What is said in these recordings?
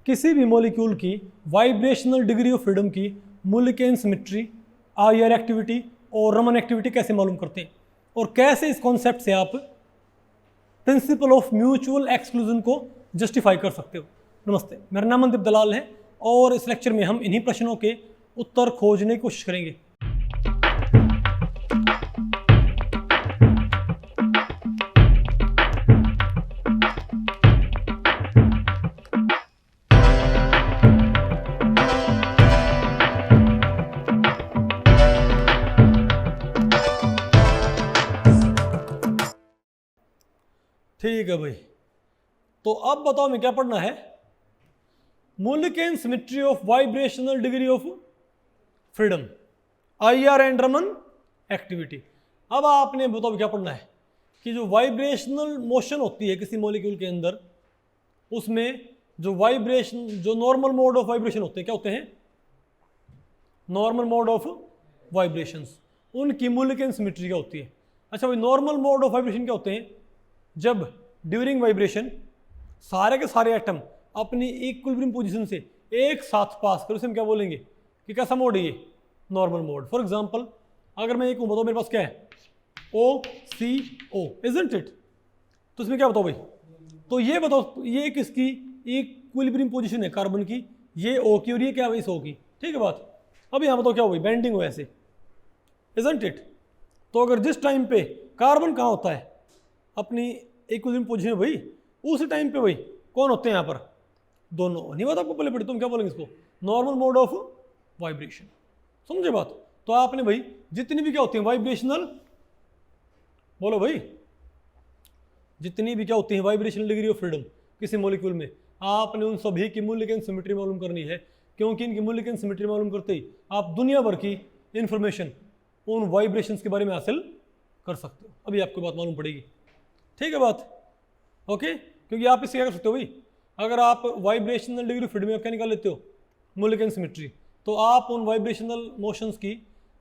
किसी भी मॉलिक्यूल की वाइब्रेशनल डिग्री ऑफ फ्रीडम की मुल्केन सिमेट्री, आईआर एक्टिविटी और रमन एक्टिविटी कैसे मालूम करते हैं, और कैसे इस कॉन्सेप्ट से आप प्रिंसिपल ऑफ म्यूचुअल एक्सक्लूजन को जस्टिफाई कर सकते हो। नमस्ते, मेरा नाम मनदीप दलाल है और इस लेक्चर में हम इन्हीं प्रश्नों के उत्तर खोजने की कोशिश करेंगे। ठीक है भाई, तो अब बताओ मैं क्या पढ़ना है। Mulliken symmetry of vibrational degree of freedom, IR and Raman activity. अब आपने बताओ क्या पढ़ना है कि जो वाइब्रेशनल मोशन होती है किसी मॉलिक्यूल के अंदर, उसमें जो वाइब्रेशन, जो नॉर्मल मोड ऑफ वाइब्रेशन होते हैं, क्या होते हैं? नॉर्मल मोड ऑफ वाइब्रेशंस, उनकी मुल्केन सिमेट्री क्या होती है। अच्छा भाई, नॉर्मल मोड ऑफ वाइब्रेशन क्या होते हैं? जब ड्यूरिंग वाइब्रेशन सारे के सारे एटम अपनी इक्विलिब्रियम पोजीशन से एक साथ पास करें, उसे हम क्या बोलेंगे कि कैसा मोड है ये? Normal mode. फॉर एग्जांपल, अगर मैं एक बताओ मेरे पास क्या है, OCO, इजंट इट? तो इसमें क्या बताओ भाई, तो ये बताओ ये किसकी इक्विलिब्रियम पोजीशन है कार्बन की? ये O की, और ये क्या है? इस O की। ठीक है बात। अब यहाँ बताओ क्या हो गई, बेंडिंग हो ऐसे, इजंट इट? तो अगर जिस टाइम पे कार्बन कहाँ होता है अपनी इक्विलिब्रियम पोजीशन में भाई, उस टाइम पे भाई कौन होते हैं यहाँ पर? दोनों। नहीं बात आपको पहले पड़ी, तुम क्या बोलेंगे इसको? Normal mode of vibration. समझे बात? तो आपने भाई जितनी भी क्या होती हैं वाइब्रेशनल, बोलो भाई, जितनी भी क्या होती है वाइब्रेशनल डिग्री ऑफ फ्रीडम किसी मॉलिक्यूल में, आपने उन सभी की मुल्केन सिमेट्री मालूम करनी है, क्योंकि इनकी मुल्केन सिमेट्री मालूम करते ही आप दुनिया भर की इंफॉर्मेशन उन वाइब्रेशंस के बारे में हासिल कर सकते हो। अभी आपको बात मालूम पड़ेगी। ठीक है बात? ओके, क्योंकि आप इससे क्या कर सकते हो भाई, अगर आप वाइब्रेशनल डिग्री फ्रीडम में क्या निकाल लेते हो, मुल्केन सिमेट्री, तो आप उन वाइब्रेशनल मोशंस की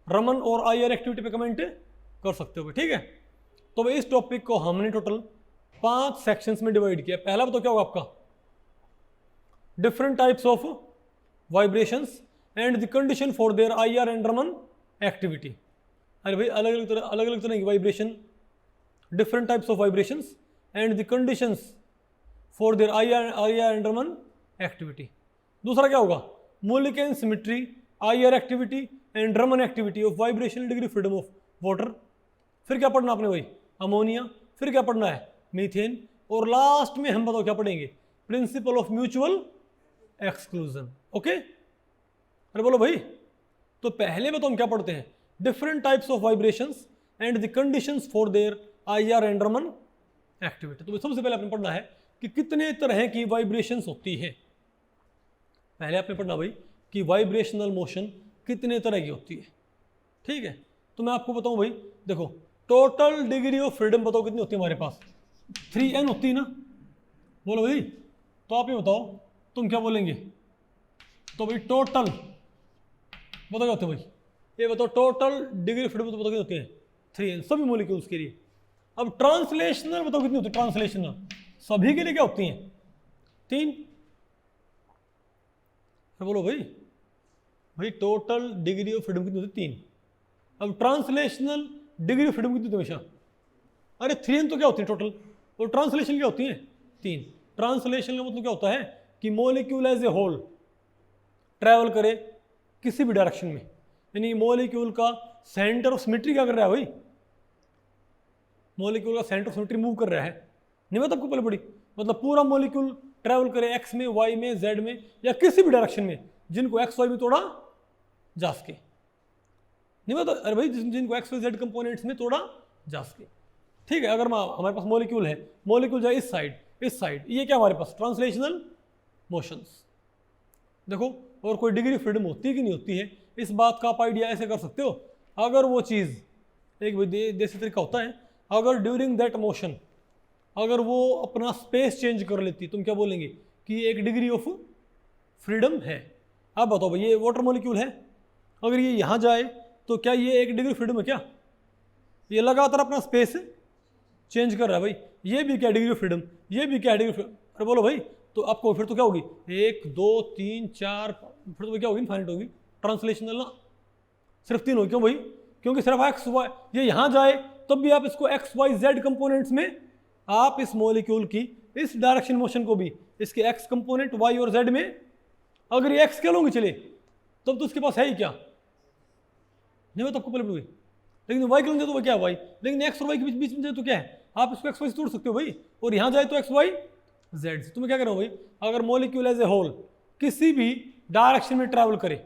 रमन और आईआर एक्टिविटी पे कमेंट कर सकते हो भाई। ठीक है, तो भाई इस टॉपिक को हमने टोटल 5 सेक्शंस में डिवाइड किया। पहला बताओ क्या होगा आपका, different types of vibrations and the condition for their IR and Raman activity. अरे भाई अलग अलग तरह की vibration, different types of vibrations and the conditions for their IR and Raman activity। दूसरा क्या होगा, मुल्केन symmetry, IR activity and Raman activity of vibrational degree freedom of water। फिर क्या पढ़ना आपने भाई, अमोनिया। फिर क्या पढ़ना है, मीथेन। और लास्ट में हम बताओ क्या पढ़ेंगे, principle of mutual exclusion. Okay, अरे बोलो भाई, तो पहले में तो हम क्या पढ़ते हैं, different types of vibrations and the conditions for their IR and Raman activity. तो सबसे पहले आपने पढ़ना है कि कितने तरह की वाइब्रेशंस होती है। पहले आपने पढ़ना भाई कि वाइब्रेशनल मोशन कितने तरह की होती है। ठीक है, तो मैं आपको बताऊं भाई, देखो टोटल डिग्री ऑफ फ्रीडम बताओ कितनी होती है हमारे पास? 3n होती है ना। बोलो भाई, तो आप ये बताओ तुम क्या बोलेंगे? तो भाई टोटल बताओ क्या होते हैं भाई, ये बताओ टोटल डिग्री फ्रीडम तो बताओ कितनी होती है? 3n, सभी मॉलिक्यूल्स के लिए। अब ट्रांसलेशनल बताओ कितनी होती है? ट्रांसलेशनल सभी के लिए क्या होती हैं? 3। बोलो भाई टोटल डिग्री ऑफ फ्रीडम कितनी होती है? 3। अब ट्रांसलेशनल डिग्री ऑफ फ्रीडम कितनी होती है हमेशा? अरे 3n तो क्या होती है टोटल, और ट्रांसलेशन क्या होती है? 3। ट्रांसलेशन का मतलब क्या होता है कि molecule as a whole travel करे किसी भी डायरेक्शन में, यानी मॉलिक्यूल का सेंटर ऑफ सिमेट्री क्या कर रहा है भाई, मॉलिक्यूल का सेंटर ऑफ सिमेट्री मूव कर रहा है। नहीं बात आपको पहले पड़ी, मतलब पूरा मॉलिक्यूल ट्रैवल करे एक्स में, वाई में, जेड में, या किसी भी डायरेक्शन में जिनको एक्स वाई में तोड़ा जा सके। नहीं बात? अरे भाई जिनको एक्स वाई जेड कंपोनेंट्स में तोड़ा जा सके। ठीक है, अगर हमारे पास मॉलिक्यूल है, मॉलिक्यूल जाए इस साइड, ये क्या हमारे पास ट्रांसलेशनल मोशंस। देखो, और कोई डिग्री फ्रीडम होती है कि नहीं होती है, इस बात का आप आइडिया ऐसे कर सकते हो, अगर वो चीज़ एक देसी तरीका होता है, अगर ड्यूरिंग दैट मोशन अगर वो अपना स्पेस चेंज कर लेती, तुम क्या बोलेंगे कि एक डिग्री ऑफ फ्रीडम है। अब बताओ भाई, ये वाटर मॉलिक्यूल है, अगर ये यहाँ जाए तो क्या ये एक डिग्री फ्रीडम है क्या? ये लगातार अपना स्पेस चेंज कर रहा है भाई, ये भी क्या डिग्री ऑफ फ्रीडम, ये भी क्या डिग्री। अरे बोलो भाई, तो आपको फिर तो क्या होगी 1 2 3 4, फिर तो क्या होगी इनफाइनाइट होगी ट्रांसलेशनल ना, सिर्फ 3 होगी। क्यों भाई? क्योंकि सिर्फ एक्स वाई, ये यहाँ जाए तब भी आप इसको एक्स वाई जेड कंपोनेंट्स में आप इस मॉलिक्यूल की इस डायरेक्शन मोशन को भी इसके एक्स कंपोनेंट वाई और जेड में, अगर ये एक्स के लोगे चले तब तो उसके पास है ही क्या, नहीं तो आपको पहले पड़ेगी। लेकिन वाई के लोगे तो वो क्या है वाई, लेकिन एक्स और वाई के बीच बीच में जाए तो क्या है, आप इसको एक्स वाई से तोड़ सकते हो भाई, और यहाँ जाए तो एक्स वाई जेड से। तुम्हें क्या करना भाई, अगर मॉलिक्यूल एज ए होल किसी भी डायरेक्शन में ट्रैवल करे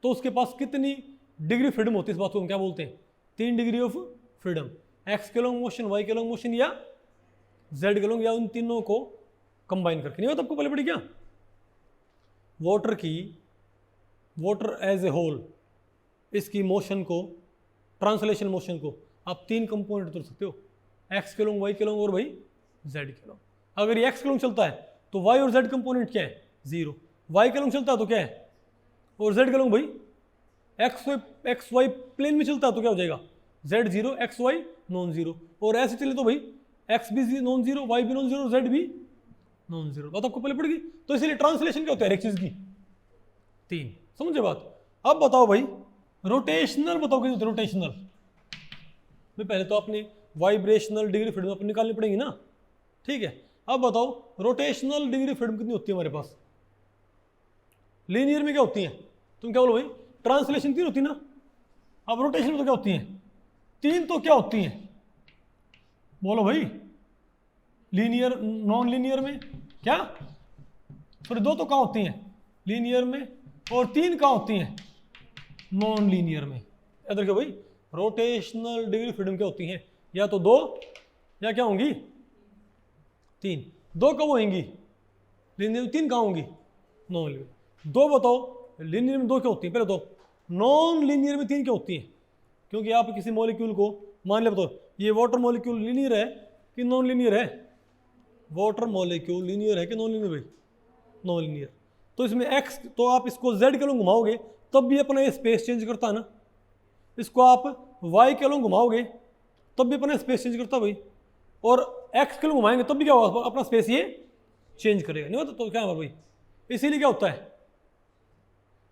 तो उसके पास कितनी डिग्री फ्रीडम होती है, इस बात को हम क्या बोलते हैं 3 डिग्री ऑफ फ्रीडम। एक्स के लॉन्ग मोशन, वाई के लॉन्ग मोशन या जेड के लॉन्ग, या उन तीनों को कंबाइन करके। नहीं होता आपको पहले पड़ी क्या, वाटर एज ए होल इसकी मोशन को, ट्रांसलेशन मोशन को आप 3 कंपोनेंट तोड़ सकते हो, एक्स के लॉन्ग, वाई के लॉन्ग और भाई जेड के लॉन्ग। अगर ये एक्स के लॉन्ग चलता है तो वाई और जेड कंपोनेंट क्या है 0, वाई के लॉन्ग चलता है तो क्या है, और जेड के लॉन्ग भाई एक्स वाई प्लेन में चलता है तो क्या हो जाएगा Z 0 X Y non zero, और ऐसे चले तो भाई एक्स भी नॉन जीरो, वाई भी नॉन जीरो, जेड भी नॉन जीरो। बात आपको पहले पड़ेगी। तो इसलिए ट्रांसलेशन क्या होता है हर एक चीज की 3, समझे बात। अब बताओ भाई रोटेशनल बताओ कितनी, रोटेशनल में पहले तो आपने वाइब्रेशनल डिग्री फ्रीडम अपनी निकालनी पड़ेगी ना, ठीक है। अब बताओ रोटेशनल डिग्री फ्रीडम कितनी होती है हमारे पास, लीनियर में क्या होती है, तुम क्या बोलो भाई, ट्रांसलेशन 3 होती है ना, अब रोटेशन में तो क्या होती है 3, तो क्या होती है बोलो भाई, लीनियर नॉन लीनियर में क्या, सॉरी 2 तो कहाँ होती हैं लीनियर में, और 3 कहाँ होती हैं नॉन लीनियर में। याद रखो भाई रोटेशनल डिग्री फ्रीडम क्या होती हैं, या तो 2 या क्या होंगी 3, 2 कब होंगी लीनियर में, 3 कहाँ होंगी नॉन लीनियर। 2 बताओ लीनियर में 2 क्या होती है, पहले तो नॉन लीनियर में 3 क्या होती है, क्योंकि आप किसी मॉलिक्यूल को मान ले, बताओ ये वाटर मॉलिक्यूल लीनियर है कि नॉन लीनियर है, वाटर मॉलिक्यूल लीनियर है कि नॉन लीनियर भाई, नॉन लीनियर। तो इसमें एक्स, तो आप इसको जेड के लोग घुमाओगे तब भी अपना ये स्पेस चेंज करता है ना, इसको आप वाई के लोग घुमाओगे तब भी अपना स्पेस चेंज करता है भाई, और एक्स के लोग घुमाएंगे तब भी क्या होगा अपना स्पेस ये चेंज करेगा, नहीं होता तो क्या है भाई। इसीलिए क्या होता है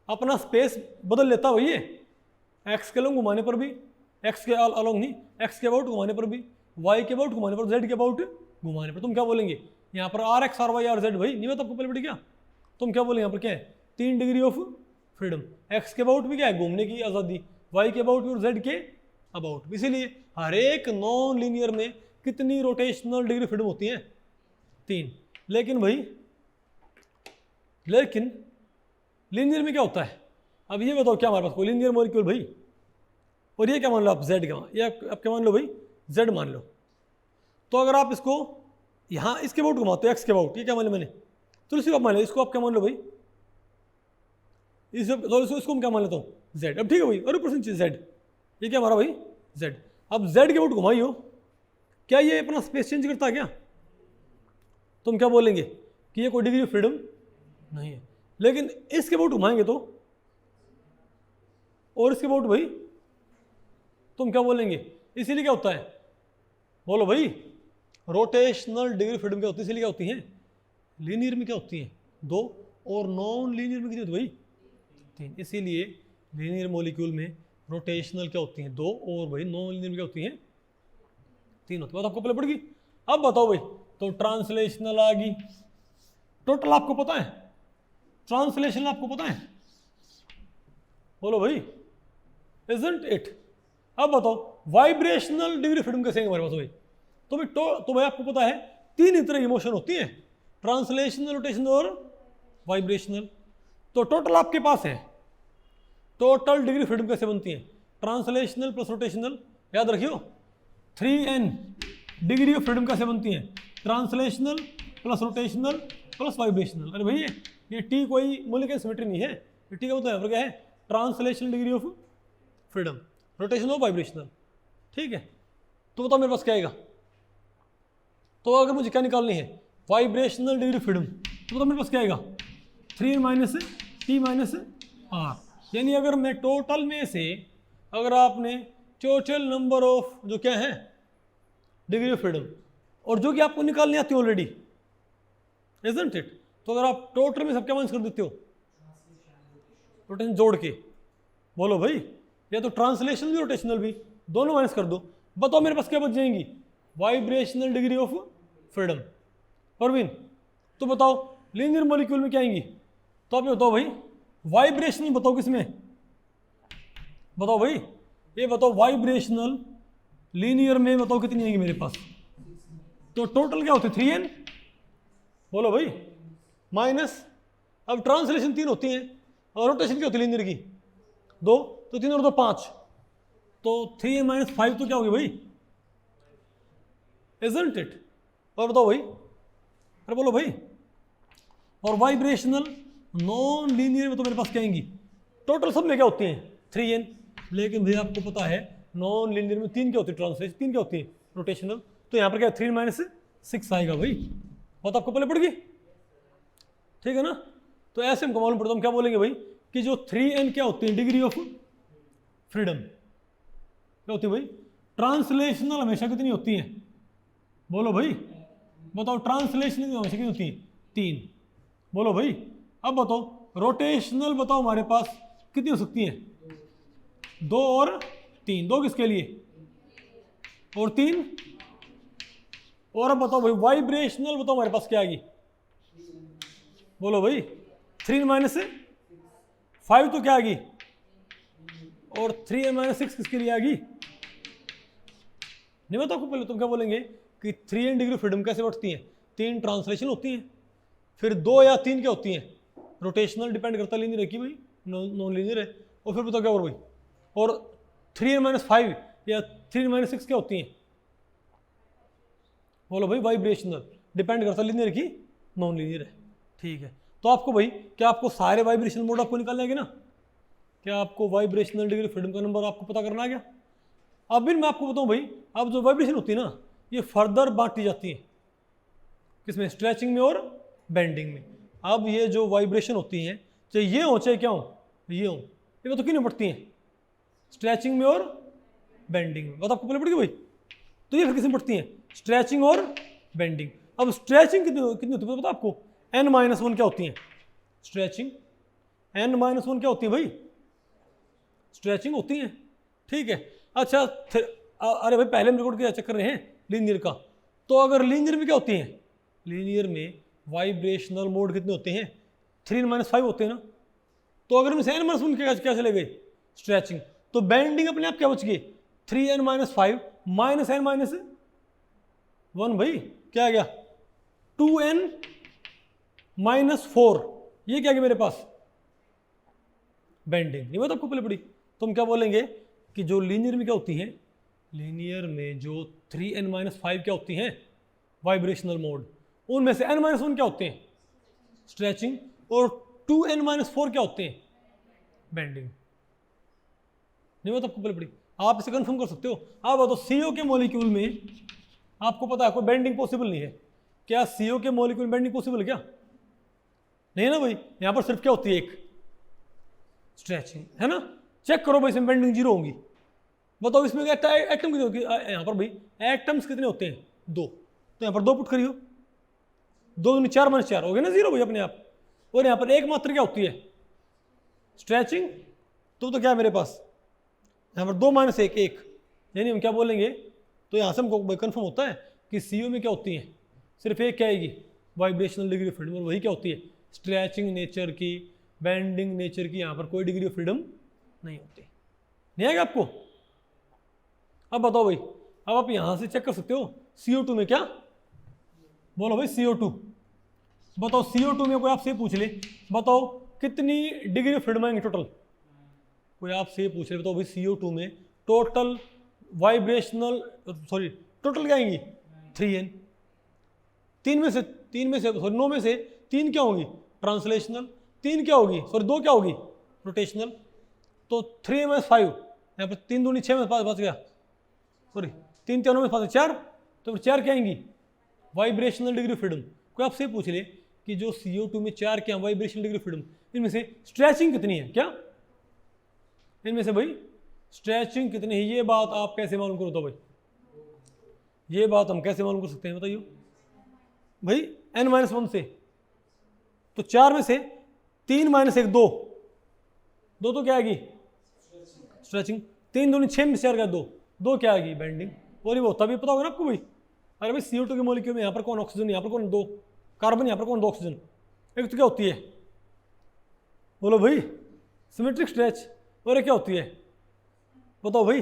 अपना स्पेस बदल लेता है भाई ये, एक्स के लोग घुमाने पर भी, एक्स के अलोंग नहीं, एक्स के अबाउट घुमाने पर भी, वाई के अबाउट घुमाने पर, जेड के अबाउट घुमाने पर। तुम क्या बोलेंगे यहाँ पर R X R Y R Z भाई, नहीं होता आपको पहले पड़ी क्या, तुम क्या बोलेंगे यहाँ पर क्या है 3 डिग्री ऑफ फ्रीडम, एक्स के अबाउट भी क्या है घूमने की आज़ादी, वाई के अबाउट भी और जेड के अबाउट। इसीलिए हर एक नॉन लीनियर में कितनी रोटेशनल डिग्री फ्रीडम होती है 3। लेकिन भाई लेकिन लीनियर में क्या होता है, अब ये बताओ क्या हमारे पास कोई लीनियर मॉलिक्यूल भाई, और ये क्या मान लो आप जेड का, ये आप क्या मान लो भाई जेड मान लो, तो अगर आप इसको यहाँ इसके अबाउट घुमाते हो एक्स के अबाउट, ये क्या मान लो मैंने, तो इसी को आप मान लो, इसको आप क्या मान लो भाई, इसको हम क्या मान लेता हूँ जेड। अब ठीक है भाई, अरे परसेंट चीज जेड, ये क्या हमारा भाई जेड। अब जेड के अबाउट घुमाइयो, क्या ये अपना स्पेस चेंज करता है क्या, तुम क्या बोलेंगे कि ये कोई डिग्री ऑफ फ्रीडम नहीं है। लेकिन इसके अबाउट घुमाएंगे तो, और इसके अबाउट भाई तुम क्या बोलेंगे, इसीलिए क्या होता है बोलो भाई रोटेशनल डिग्री फ्रीडम क्या होती है, इसीलिए क्या होती है लीनियर में क्या होती है 2, और नॉन लीनियर में कितनी होती है भाई 3। इसीलिए लीनियर मॉलिक्यूल में रोटेशनल क्या होती है 2, और भाई नॉन लीनियर में क्या होती है 3 होती है। बात आपको पहले पड़ गई। अब बताओ भाई, तो ट्रांसलेशनल आ गई, टोटल आपको पता है, ट्रांसलेशनल आपको पता है, बोलो भाई इजंट इट। अब बताओ वाइब्रेशनल डिग्री फ्रीडम कैसे है हमारे पास भाई, तो भाई आपको पता है 3 ही तरह की मोशन होती है, ट्रांसलेशनल, रोटेशनल और वाइब्रेशनल। तो टोटल आपके पास है, टोटल डिग्री फ्रीडम कैसे बनती है, ट्रांसलेशनल प्लस रोटेशनल, याद रखियो 3n डिग्री ऑफ फ्रीडम कैसे बनती है, translational plus rotational plus vibrational. अरे भैया ये टी कोई मॉलिक्यूलर सिमेट्री नहीं है, ये टी का मतलब क्या है translational degree of freedom, rotational और वाइब्रेशनल, ठीक है। तो बताओ मेरे पास क्या आएगा, तो अगर मुझे क्या निकालनी है वाइब्रेशनल डिग्री फ्रीडम, तो बताओ मेरे पास क्या आएगा 3 माइनस टी माइनस आर। यानी अगर मैं टोटल में से, अगर आपने टोटल नंबर ऑफ जो क्या है डिग्री ऑफ फ्रीडम, और जो कि आपको निकालनी आती है ऑलरेडी, इजंट इट? तो अगर आप टोटल में सब क्या माइनस कर देते हो, रोटेशन जोड़ के, बोलो भाई, या तो ट्रांसलेशन भी रोटेशनल भी दोनों माइनस कर दो। बताओ मेरे पास क्या बच जाएंगी, vibrational degree of freedom. Parveen तो बताओ लीनियर मॉलिक्यूल में क्या आएंगी, तो आप ये बताओ भाई वाइब्रेशनल बताओ किसमें, बताओ भाई ये बताओ वाइब्रेशनल लीनियर में बताओ कितनी आएंगी मेरे पास, तो टोटल क्या होती है 3n, बोलो भाई माइनस, अब ट्रांसलेशन 3 होती हैं और रोटेशन क्या होती है लीनियर की 2, तो 3 और 2 5, तो 3n माइनस 5 तो क्या होगी भाई, इजंट इट? और बताओ भाई, अरे बोलो भाई, और वाइब्रेशनल नॉन लीनियर में तो मेरे पास क्या आएंगी, टोटल सब में क्या होती हैं 3n, लेकिन भाई आपको पता है नॉन लीनियर में 3 क्या होती है, ट्रांसलेशन 3 क्या होती है, रोटेशनल, तो यहाँ पर क्या 3 माइनस 6 आएगा भाई, बात आपको पहले पड़ गई, ठीक है ना? तो ऐसे हमको मालूम पड़ता, हम क्या बोलेंगे भाई कि जो 3n क्या होती है डिग्री ऑफ फ्रीडम, क्या होती है भाई, ट्रांसलेशनल हमेशा कितनी होती है, बोलो भाई, बताओ ट्रांसलेशनल हमेशा कितनी होती है 3, बोलो भाई। अब बताओ रोटेशनल बताओ हमारे पास कितनी हो सकती है 2 और 3, 2 किसके लिए और 3, और अब बताओ भाई वाइब्रेशनल बताओ हमारे पास क्या आएगी, बोलो भाई 3 माइनस 5 तो क्या आ गई, और 3n माइनस 6 किसके लिए आ गई, नहीं बताओ आपको, पहले तुम क्या बोलेंगे कि 3n डिग्री फ्रीडम कैसे बढ़ती हैं, 3 ट्रांसलेशन होती हैं, फिर 2 या 3 क्या होती हैं रोटेशनल, डिपेंड करता है लीनियर है कि भाई नॉन लीनियर है, और फिर बताओ क्या और भाई, और 3n माइनस 5 या 3n माइनस 6 क्या होती हैं, बोलो भाई वाइब्रेशनल, डिपेंड करता है लीनियर की नॉन लीनियर है, ठीक है? तो आपको भाई क्या आपको सारे वाइब्रेशनल मोड आपको निकालना है ना, क्या आपको वाइब्रेशनल डिग्री फ्रीडम का नंबर आपको पता करना आ गया? अब भी मैं आपको बताऊं भाई, अब जो वाइब्रेशन होती है ना ये फर्दर बांटी जाती है किसमें, स्ट्रेचिंग में और बेंडिंग में। अब ये जो वाइब्रेशन होती हैं चाहे ये हो चाहे क्या हो, ये हो, ये तो किन में पड़ती हैं, स्ट्रेचिंग में और बेंडिंग में, बात आपको पहले पड़ गई भाई, तो ये फिर किसमें पड़ती हैं, स्ट्रेचिंग और बेंडिंग। अब स्ट्रेचिंग कितनी होती है पता आपको, n-1 क्या होती है स्ट्रेचिंग, n-1 क्या होती है भाई, स्ट्रेचिंग होती है, ठीक है? अच्छा अरे भाई पहले हम रिकॉर्ड किया चेक कर रहे हैं लीनियर का, तो अगर लीनियर में क्या होती है, लीनियर में वाइब्रेशनल मोड कितने होते हैं 3n-5 होते हैं ना, तो अगर इनसे n-1 क्या चले गए स्ट्रेचिंग, तो बेंडिंग अपने आप क्या बच गई 3n-5 माइनस n-1 भाई क्या आ गया 2n-4, ये क्या गया मेरे पास बेंडिंग, नहीं बात आपको पहले पड़ी। तो हम क्या बोलेंगे कि जो लीनियर में क्या होती है, लीनियर में जो 3n-5 क्या होती हैं वाइब्रेशनल मोड, उनमें से n-1 क्या होते हैं स्ट्रेचिंग, और 2n-4 क्या होते हैं बेंडिंग, नहीं बात आपको पहले पड़ी, आप इसे कंफर्म कर सकते हो। आप बताओ CO के मॉलिक्यूल में आपको पता है कोई बेंडिंग पॉसिबल नहीं है, क्या CO के मॉलिक्यूल में बेंडिंग पॉसिबल है क्या, नहीं ना भाई, यहां पर सिर्फ क्या होती है एक स्ट्रेचिंग, है ना? चेक करो भाई इसमें बेंडिंग 0 होंगी, बताओ इसमें एटम कितने होगी, यहाँ पर भाई एटम्स कितने होते हैं 2, तो यहाँ पर 2 पुट करियो, 2 दूनी 4 माइनस 4 हो गया ना 0 भाई अपने आप, और यहाँ पर एक मात्र क्या होती है स्ट्रेचिंग, तो क्या है मेरे पास यहाँ पर 2 माइनस 1 1, यानी हम क्या बोलेंगे, तो यहाँ से हमको कन्फर्म होता है कि CO में क्या होती है सिर्फ एक क्या आएगी वाइब्रेशनल डिग्री ऑफ फ्रीडम, और वही क्या होती है स्ट्रेचिंग नेचर की, बेंडिंग नेचर की, यहाँ पर कोई डिग्री ऑफ फ्रीडम नहीं होती, नहीं आएगा आपको? अब बताओ भाई, अब आप यहां से चेक कर सकते हो CO2 में क्या, बोलो भाई CO2, बताओ CO2 में कोई आपसे पूछ ले बताओ कितनी डिग्री ऑफ फ्रीडम आएंगे टोटल, कोई आपसे पूछ ले बताओ भाई CO2 में टोटल वाइब्रेशनल सॉरी टोटल क्या आएंगी 3n, 9 में से 3 क्या होगी ट्रांसलेशनल, 3 क्या होगी सॉरी 2 क्या होगी रोटेशनल, तो 3n-5 यहाँ पर 3 दूनी 6 में 5 बच गया, सॉरी 3 3 में 5 4, तो फिर 4 क्या आएंगी वाइब्रेशनल डिग्री फ्रीडम। कोई आपसे पूछ ले कि जो CO2 में 4 क्या वाइब्रेशनल डिग्री फ्रीडम, इनमें से स्ट्रेचिंग कितनी है, क्या इनमें से भाई स्ट्रेचिंग कितनी है, ये बात आप कैसे मालूम करो, तो भाई ये बात हम कैसे मालूम कर सकते हैं बताइए भाई n-1 से, तो 4 में से 3 माइनस 1 2, 2 तो क्या आएगी स्ट्रेचिंग, 3 दूनी 6 में 4 का 2, 2 क्या आएगी बेंडिंग। और ये वो तभी पता होगा ना आपको भाई, अरे भाई CO2 के मॉलिक्यूल में यहाँ पर कौन ऑक्सीजन, यहाँ पर कौन 2 कार्बन, यहाँ पर कौन 2 ऑक्सीजन, एक तो क्या होती है बोलो भाई सिमेट्रिक स्ट्रेच, और एक क्या होती है बताओ भाई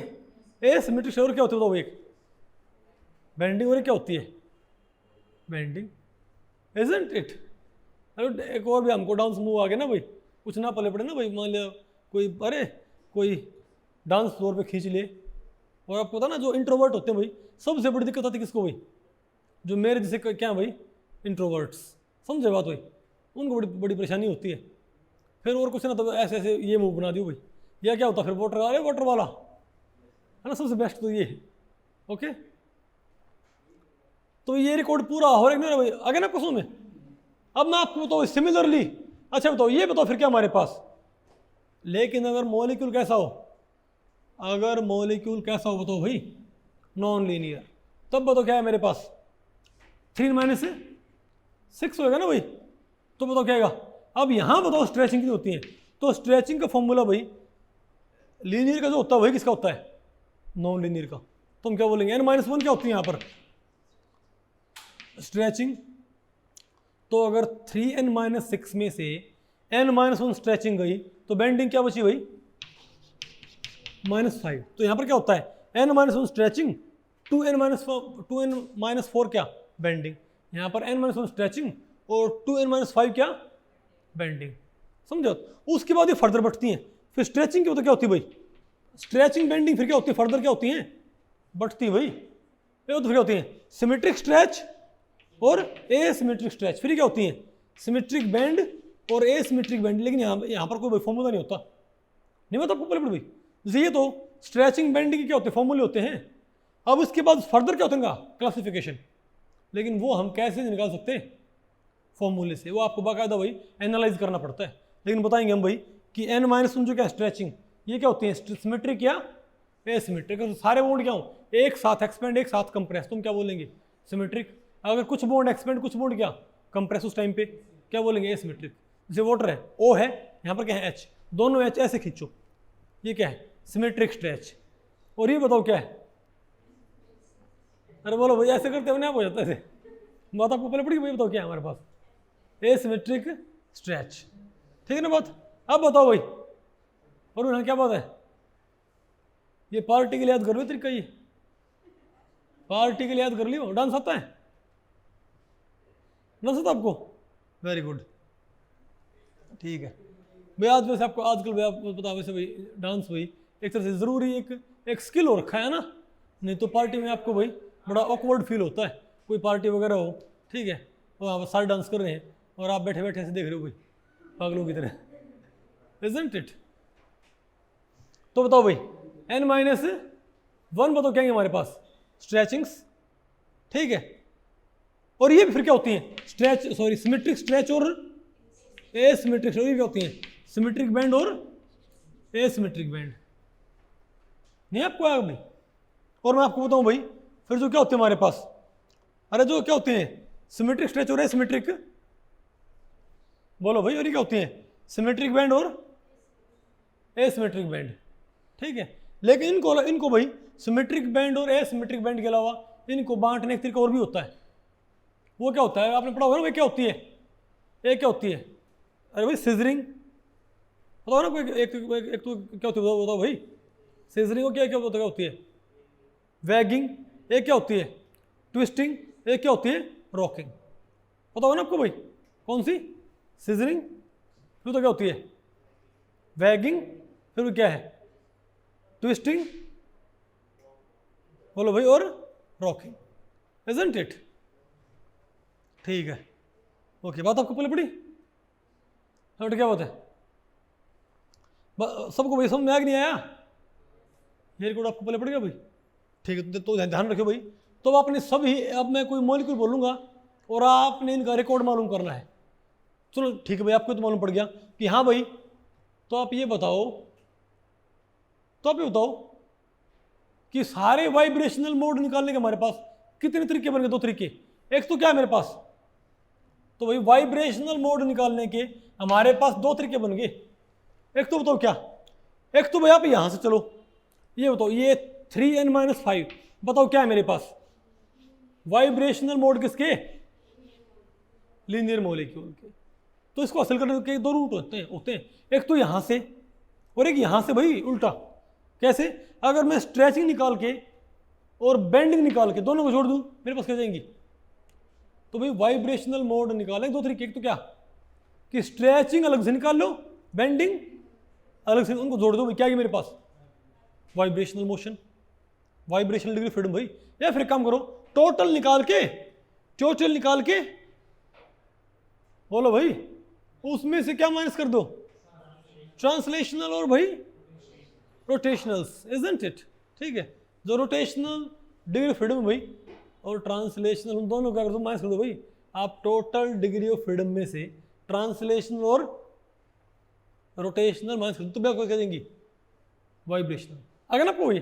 एसिमेट्रिक स्ट्रेच, और क्या होती है बताओ भाई, एक बेंडिंग, और एक क्या होती है बेंडिंग, इजंट इट। अरे एक और भी हमको डांस मूव आ गया ना भाई, कुछ ना पले पड़े ना भाई, मान लिया कोई अरे कोई डांस फ्लोर पे खींच ले, और आपको पता ना जो इंट्रोवर्ट होते हैं भाई सबसे बड़ी दिक्कत आती है किसको भाई, जो मेरे जैसे क्या भाई इंट्रोवर्ट्स, समझे बात भाई, उनको बड़ी बड़ी परेशानी होती है। फिर और कुछ ना तो ऐसे ऐसे ये मूव बना दियो भाई, या क्या होता फिर वाटर, अरे वाटर वाला है ना, सबसे बेस्ट तो ये है। ओके तो ये रिकॉर्ड पूरा हो रहा है भाई, आगे ना क्वेश्चन में। अब मैं आपको बताऊँ सिमिलरली, अच्छा बताओ ये बताओ फिर क्या हमारे पास, लेकिन अगर मॉलिक्यूल कैसा हो, अगर मॉलिक्यूल कैसा हो बताओ भाई नॉन लीनियर, तब बताओ क्या है मेरे पास 3 माइनस 6 होएगा ना भाई, तो बताओ क्या आएगा। अब यहां बताओ स्ट्रेचिंग की होती है, तो स्ट्रेचिंग का फॉर्मूला भाई लीनियर का जो होता है वही किसका होता है नॉन लीनियर का, तो हम क्या बोलेंगे n-1 क्या होती है यहां पर स्ट्रेचिंग। तो अगर 3n-6 में से n-1 स्ट्रेचिंग गई तो बेंडिंग क्या बची भाई -5, तो यहां पर क्या होता है n-1 स्ट्रेचिंग 2n-4 क्या बेंडिंग, यहां पर n-1 स्ट्रेचिंग और 2n-5 क्या बेंडिंग, समझो। उसके बाद ये फर्दर बढ़ती हैं, फिर स्ट्रेचिंग की तो क्या होती है भाई स्ट्रेचिंग बेंडिंग, फिर क्या होती है फर्दर क्या होती हैं बढ़ती भाई, ये तो फिर क्या होती है सिमेट्रिक स्ट्रेच और एसिमेट्रिक स्ट्रेच, फिर क्या होती है सिमेट्रिक बेंड और एसिमेट्रिक बेंड। लेकिन यहाँ पर कोई फॉर्मूला नहीं होता, नहीं होता आपको पहले भाई, जैसे ये तो स्ट्रेचिंग बेंडिंग के क्या होते हैं फॉर्मूले होते हैं। अब उसके बाद फर्दर क्या होता है क्लासिफिकेशन, लेकिन वो हम कैसे निकाल सकते हैं फॉर्मूले से, वो आपको बाकायदा भाई एनालाइज करना पड़ता है। लेकिन बताएंगे हम भाई कि n-1 जो क्या स्ट्रेचिंग ये क्या होती है सिमेट्रिक या एसिमेट्रिक, तो सारे बॉन्ड क्या हो एक साथ एक्सपेंड एक साथ कंप्रेस, तुम क्या बोलेंगे सिमेट्रिक। अगर कुछ बॉन्ड एक्सपेंड कुछ बॉन्ड क्या कंप्रेस, उस टाइम पे क्या बोलेंगे एसिमेट्रिक। जैसे वाटर है O है, यहाँ पर क्या है H, दोनों H ऐसे खींचो, ये क्या है सिमेट्रिक स्ट्रेच। और ये बताओ क्या है, अरे बोलो भाई ऐसे करते अपने आप हो जाता है ऐसे, बात आपको पहले पड़ी भाई, बताओ क्या है हमारे पास एसिमेट्रिक स्ट्रेच, ठीक है ना बात। अब बताओ भाई और यहाँ क्या बात है, ये पार्टिकल याद कर लो तरीका, ये पार्टिकल याद कर लियो, डांस आता है डांस आता आपको, वेरी गुड ठीक है भाई। आज वैसे आपको आजकल भाई आपको पता वैसे भाई डांस भाई एक तरह से ज़रूरी एक स्किल हो रखा है ना, नहीं तो पार्टी में आपको भाई बड़ा ऑकवर्ड फील होता है, कोई पार्टी वगैरह हो ठीक है और आप सारे डांस कर रहे हैं और आप बैठे बैठे ऐसे देख रहे हो भाई पागलों की तरह, इजंट इट। तो बताओ भाई n-1 बताओ क्या है हमारे पास स्ट्रेचिंग्स, ठीक है। और ये फिर क्या होती हैं स्ट्रेच सॉरी सिमेट्रिक स्ट्रेच और एसिमेट्रिक, क्या होती हैं सिमेट्रिक बैंड और एसिमेट्रिक बैंड, नहीं आपको आया भाई। और मैं आपको बताऊं भाई फिर जो क्या होते हैं हमारे पास, अरे जो क्या होते हैं सिमेट्रिक स्ट्रेच और एसिमेट्रिक, बोलो भाई और ये क्या होती हैं सिमेट्रिक बैंड और एसिमेट्रिक बैंड, ठीक है। लेकिन इनको भाई सिमेट्रिक बैंड और एसिमेट्रिक बैंड के अलावा इनको बांटने का तरीका और भी होता है, वो क्या होता है आपने पढ़ा होगा ना भाई, क्या होती है एक क्या होती है, अरे भाई सिजरिंग बताओ ना कोई एक तो क्या होती है बताओ भाई सिजरिंग, क्या क्या होती है वैगिंग, एक क्या होती है ट्विस्टिंग, एक क्या होती है रॉकिंग, बताओ ना आपको भाई कौन सी सिजरिंग, फिर तो क्या होती है वैगिंग, फिर क्या है ट्विस्टिंग, बोलो भाई और रॉकिंग, इजंट इट, ठीक है ओके। बात आपको पहले पड़ी तो क्या बात है सबको भाई समझ में आ नहीं आया, ये रिकॉर्ड आपको पहले पड़ेगा भाई, ठीक है। तो ध्यान रखियो भाई, तो आपने सभी अब मैं कोई मॉलिक्यूल बोलूँगा और आपने इनका रिकॉर्ड मालूम करना है, चलो ठीक है भाई आपको तो मालूम पड़ गया कि हाँ भाई। तो आप ये बताओ कि सारे वाइब्रेशनल मोड निकालने के हमारे पास कितने तरीके बन गए, 2 तरीके। एक तो क्या है मेरे पास तो भाई वाइब्रेशनल मोड निकालने के हमारे पास दो तरीके बन गए। एक तो बताओ क्या, एक तो भाई आप यहां से चलो, ये बताओ ये 3n-5 बताओ क्या है मेरे पास, वाइब्रेशनल मोड किसके, लीनियर मॉलिक्यूल के। तो इसको हासिल करने के दो रूट होते हैं एक तो यहां से और एक यहां से भाई उल्टा। कैसे, अगर मैं स्ट्रेचिंग निकाल के और बेंडिंग निकाल के दोनों को जोड़ दूं मेरे पास क्या जाएंगी। तो भाई वाइब्रेशनल मोड निकालें दो तरीके, एक तो क्या कि स्ट्रेचिंग अलग से निकाल लो, बेंडिंग अलग से, उनको जोड़ दो भाई, क्या है मेरे पास vibrational motion, vibrational degree freedom भाई। या फिर काम करो, टोटल निकाल के बोलो भाई, उसमें से क्या माइनस कर दो, ट्रांसलेशनल और भाई रोटेशनल्स, इजंट इट। ठीक है, जो रोटेशनल डिग्री फ्रीडम भाई और ट्रांसलेशनल, उन दोनों क्या कर दो, माइनस कर दो भाई। आप टोटल डिग्री ऑफ फ्रीडम में से ट्रांसलेशनल और रोटेशनल माइनस कर दो, तो क्या देंगी, वाइब्रेशनल। अगर आपको ये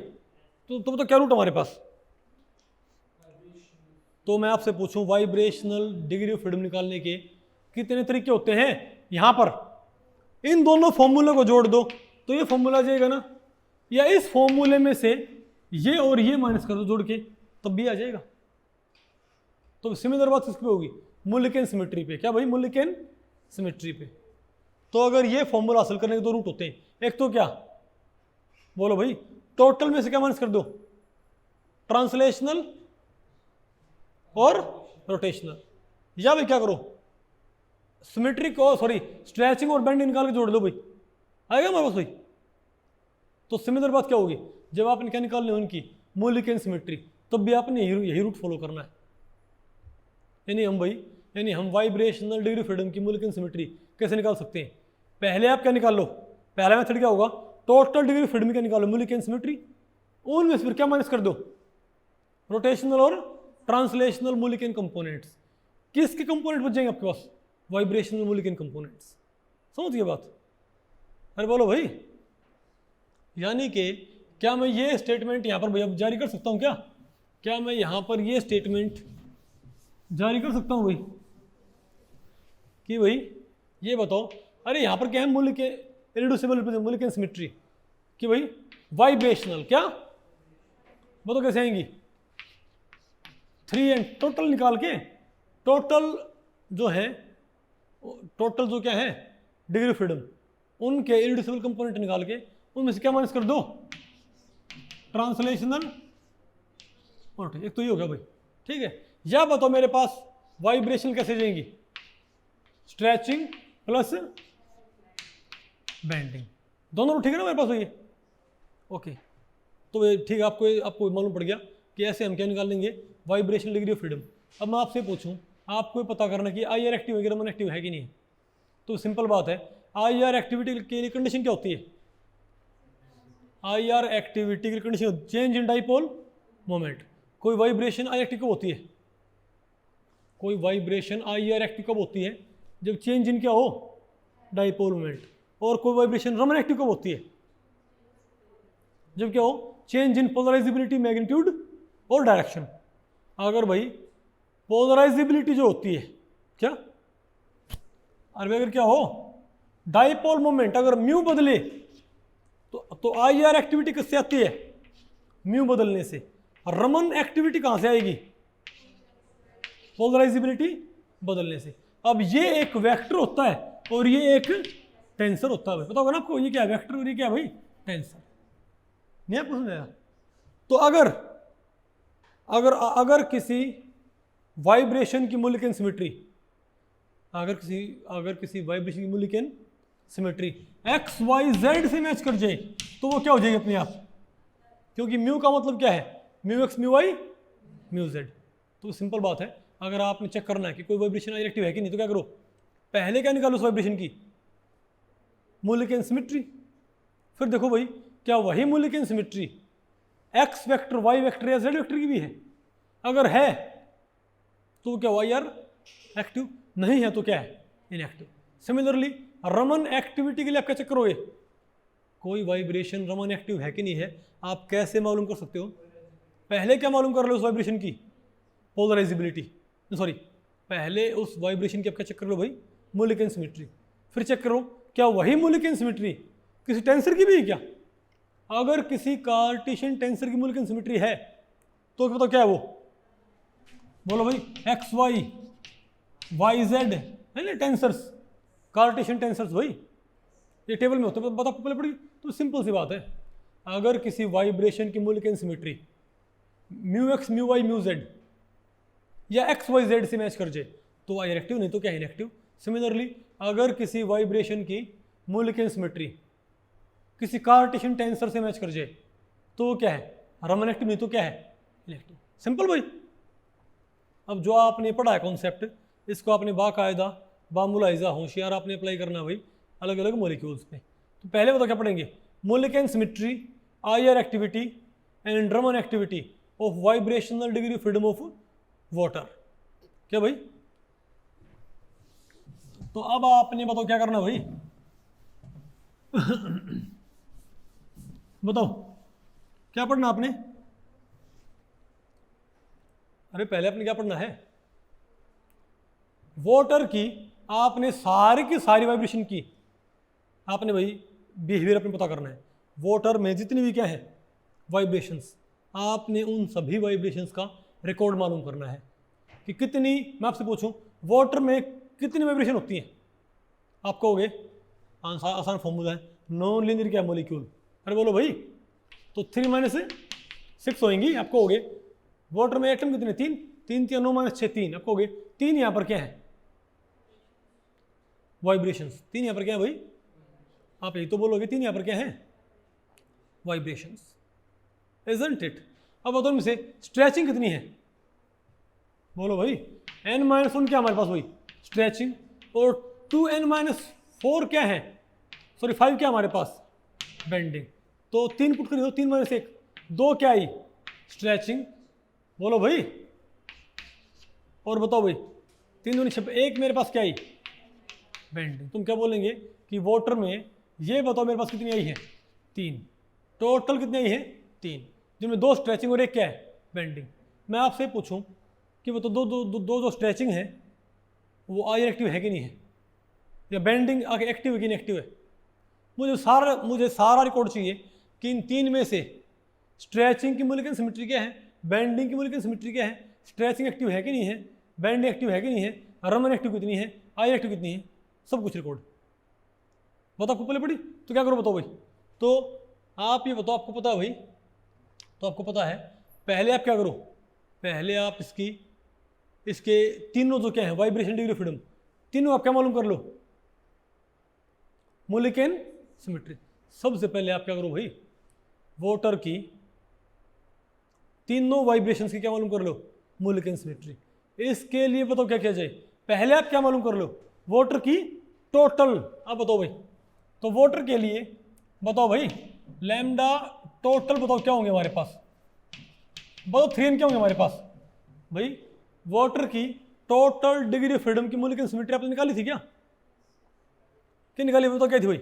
तो क्या रूट हमारे पास। तो मैं आपसे पूछूं वाइब्रेशनल डिग्री ऑफ फ्रीडम निकालने के कितने तरीके होते हैं। यहां पर इन दोनों फॉर्मूले को जोड़ दो तो ये फॉर्मूला आ जाएगा ना, या इस फॉर्मूले में से ये और ये माइनस कर दो जोड़ के, तब भी आ जाएगा। तो सिमिलर बात किस पे होगी, मुल्लिकेन सिमेट्री पे। क्या भाई, मुल्लिकेन सिमेट्री पे। तो अगर ये फॉर्मूला हासिल करने के दो रूट होते हैं, एक तो क्या बोलो भाई, टोटल में से क्या माइनस कर दो, ट्रांसलेशनल और रोटेशनल, या भाई क्या करो, सिमेट्रिक और सॉरी स्ट्रेचिंग और बेंडिंग निकाल के जोड़ दो भाई, आएगा हमारे पास भाई। तो सिमिलर बात क्या होगी, जब आपने क्या निकालनी है उनकी मुल्लिकेन सिमेट्री, तब भी आपने यही रूट फॉलो करना है। यानी हम वाइब्रेशनल डिग्री फ्रीडम की मुल्लिकेन सिमेट्री कैसे निकाल सकते हैं। पहले आप क्या निकाल लो, पहला मेथड क्या होगा, टोटल डिग्री फ्रीडम क्या निकालो, मुल्लिकेन सिमेट्री, उनमें से फिर क्या माइनस कर दो, रोटेशनल और ट्रांसलेशनल मुल्लिकेन कंपोनेंट्स। किसके कंपोनेंट बच जाएंगे आपके पास, वाइब्रेशनल मुल्लिकेन कंपोनेंट्स। समझ गए बात, अरे बोलो भाई। यानी कि क्या मैं ये स्टेटमेंट यहां पर भैया जारी कर सकता हूं, क्या मैं यहां पर ये स्टेटमेंट जारी कर सकता हूं भाई कि भाई ये बताओ, अरे यहां पर क्या है, मुल्लिकेन इररिड्यूसिबल मुल्लिकेन सिमेट्री कि भाई वाइब्रेशनल, क्या बताओ कैसे आएंगी, 3n टोटल निकाल के, टोटल जो क्या है डिग्री फ्रीडम, उनके इररिड्यूसिबल कंपोनेंट निकाल के उनमें से क्या माइनस कर दो, ट्रांसलेशनल और एक तो ये हो गया भाई। ठीक है, या बताओ मेरे पास वाइब्रेशन कैसे जाएंगी, स्ट्रेचिंग प्लस बेंडिंग, दोनों ठीक है ना मेरे पास ये। ओके, तो ठीक है, आपको मालूम पड़ गया कि ऐसे हम क्या निकाल लेंगे, वाइब्रेशनल डिग्री ऑफ फ्रीडम। अब मैं आपसे पूछूं, आपको पता करना कि IR एक्टिव है कि रमन एक्टिव है कि नहीं। तो सिंपल बात है, IR एक्टिविटी के लिए कंडीशन क्या होती है, IR एक्टिविटी की condition change in dipole moment. कोई वाइब्रेशन IR एक्टिव कब होती है, कोई वाइब्रेशन IR एक्टिव कब होती है, जब चेंज इन क्या हो, डाइपोल मोमेंट। और कोई वाइब्रेशन रमन एक्टिव कब होती है, जब क्या हो, चेंज इन पोलराइजेबिलिटी, मैग्नीट्यूड और डायरेक्शन। अगर भाई पोलराइजेबिलिटी जो होती है क्या, अरे अगर क्या हो, डाइपोल मोमेंट अगर म्यू बदले तो IR एक्टिविटी किससे आती है, म्यू बदलने से। रमन एक्टिविटी कहां से आएगी, पोलराइजेबिलिटी बदलने से। अब ये एक वेक्टर होता है और ये एक टेंसर होता है, पता होगा ना आपको, ये क्या है वेक्टर और ये क्या है भाई टेंसर, नहीं आपको समझ आया। तो अगर किसी वाइब्रेशन की मुल्लिकेन सिमेट्री, अगर किसी वाइब्रेशन की मुल्लिकेन सिमेट्री XYZ से मैच कर जाए तो वो क्या हो जाएगी अपने आप, क्योंकि म्यू का मतलब क्या है, mu X mu Y mu Z. तो सिंपल बात है, अगर आपने चेक करना है कि कोई वाइब्रेशन एक्टिव है कि नहीं, तो क्या करो, पहले क्या निकालो उस वाइब्रेशन की मुल्लिकेन सिमेट्री, फिर देखो भाई क्या वही Mulliken symmetry X vector Y vector या जेड वेक्टर की भी है। अगर है तो क्या YR एक्टिव, नहीं है तो क्या है इनएक्टिव। सिमिलरली रमन एक्टिविटी के लिए आप क्या चेक करोगे, कोई वाइब्रेशन रमन एक्टिव है कि नहीं है, आप कैसे मालूम कर सकते हो, पहले क्या मालूम कर लो उस वाइब्रेशन की पोलराइजेबिलिटी, सॉरी पहले उस वाइब्रेशन की आप क्या चेक कर लो भाई, मोलिक्यूलर सिमेट्री। फिर चेक करो क्या वही मोलिक्यूलर सिमेट्री किसी टेंसर की भी है क्या। अगर किसी कार्टेशियन टेंसर की मोलिक्यूलर सिमेट्री है तो बताओ क्या है वो, बोलो भाई एक्स वाई वाई जेड है ना टेंसर्स, कार्टेशियन टेंसर्स भाई ये टेबल में होते हैं, बता पहले पड़ी। तो सिंपल सी बात है, अगर किसी वाइब्रेशन की molecular symmetry mu X mu Y mu Z या एक्स वाई जेड से मैच कर जाए तो वाई इरेक्टिव, नहीं तो क्या इनेक्टिव। सिमिलरली अगर किसी वाइब्रेशन की मोलिक्यूलर सिमेट्री किसी कार्टेशियन टेंसर से मैच कर जाए तो वो क्या है, रमन एक्टिव, नहीं तो क्या है इलेक्टिव। सिंपल भाई। अब जो आपने पढ़ा है कॉन्सेप्ट, इसको आपने बाकायदा बामुलाइजा होशियार आपने अप्लाई करना भाई अलग अलग मॉलिक्यूल्स पे। तो पहले बताओ क्या पढ़ेंगे, molecular symmetry, IR activity and Raman activity of vibrational degree freedom of water. क्या भाई, तो अब आपने बताओ क्या करना भाई बताओ क्या पढ़ना आपने। अरे पहले आपने क्या पढ़ना है, वाटर की आपने सारी की सारी वाइब्रेशन की आपने भाई बिहेवियर अपने पता करना है। वाटर में जितनी भी क्या है वाइब्रेशंस, आपने उन सभी वाइब्रेशंस का रिकॉर्ड मालूम करना है कि कितनी, मैं आपसे पूछूं वाटर में कितनी वाइब्रेशन होती हैं, आप कहोगे आसान फॉर्मूला है नॉन लीनियर क्या मॉलिक्यूल। अरे बोलो भाई, तो 3 - 6 होंगी। आप कहोगे वाटर में एटम कितने, 3 3 3 9 - 6 3। आप कहोगे 3 यहाँ पर क्या है वाइब्रेशंस, 3 यहाँ पर क्या है भाई, आप यही तो बोलोगे 3 यहाँ पर क्या है वाइब्रेशंस, इजंट इट। अब बताओ इनमें से स्ट्रेचिंग कितनी है, बोलो भाई n-1 क्या हमारे पास हुई स्ट्रेचिंग, और 2n-4 क्या है, सॉरी 5 क्या हमारे पास बेंडिंग। तो 3 पुट कर दो, 3 - 1 2 क्या आई स्ट्रेचिंग, बोलो भाई। और बताओ भाई 3 दूनी 6, 1 मेरे पास क्या आई बेंडिंग। तुम क्या बोलेंगे कि वाटर में ये बताओ मेरे पास कितनी आई है 3, टोटल कितनी आई है 3, जिनमें 2 स्ट्रेचिंग और 1 क्या है बेंडिंग। मैं आपसे पूछूं कि वो तो दो स्ट्रेचिंग है वो आई एक्टिव है कि नहीं है, या बेंडिंग आगे एक्टिव है कि नहीं एक्टिव है। मुझे सारा रिकॉर्ड चाहिए कि इन 3 में से स्ट्रेचिंग की मोलिक्यूलर सिमेट्री क्या है, बेंडिंग की मोलिक्यूलर सिमेट्री क्या है, स्ट्रेचिंग एक्टिव है कि नहीं है, बेंडिंग एक्टिव है कि नहीं है, रमन एक्टिव कितनी है, आई एक्टिव कितनी है, सब कुछ रिकॉर्ड बताओ। आपको पहले पड़ी तो क्या करो बताओ भाई। तो आप ये बताओ, आपको पता है भाई, तो आपको पता है पहले आप क्या करो, पहले आप इसके तीनों जो क्या है वाइब्रेशन डिग्री फ्रीडम, तीनों आप क्या मालूम कर लो मोलिक्यूलर सिमेट्री। सबसे पहले आप क्या करो भाई, वाटर की तीनों वाइब्रेशंस की क्या मालूम कर लो मोलिक्यूलर सिमेट्री। इसके लिए बताओ क्या किया जाए, पहले आप क्या मालूम कर लो वाटर की टोटल। अब बताओ भाई, तो वाटर के लिए बताओ भाई लैम्डा टोटल बताओ क्या होंगे हमारे पास, बताओ 3n क्या होंगे हमारे पास भाई। वाटर की टोटल डिग्री ऑफ फ्रीडम की मोलिक्यूलर सिमेट्री आपने निकाली थी क्या निकाली, बताओ क्या थी भाई।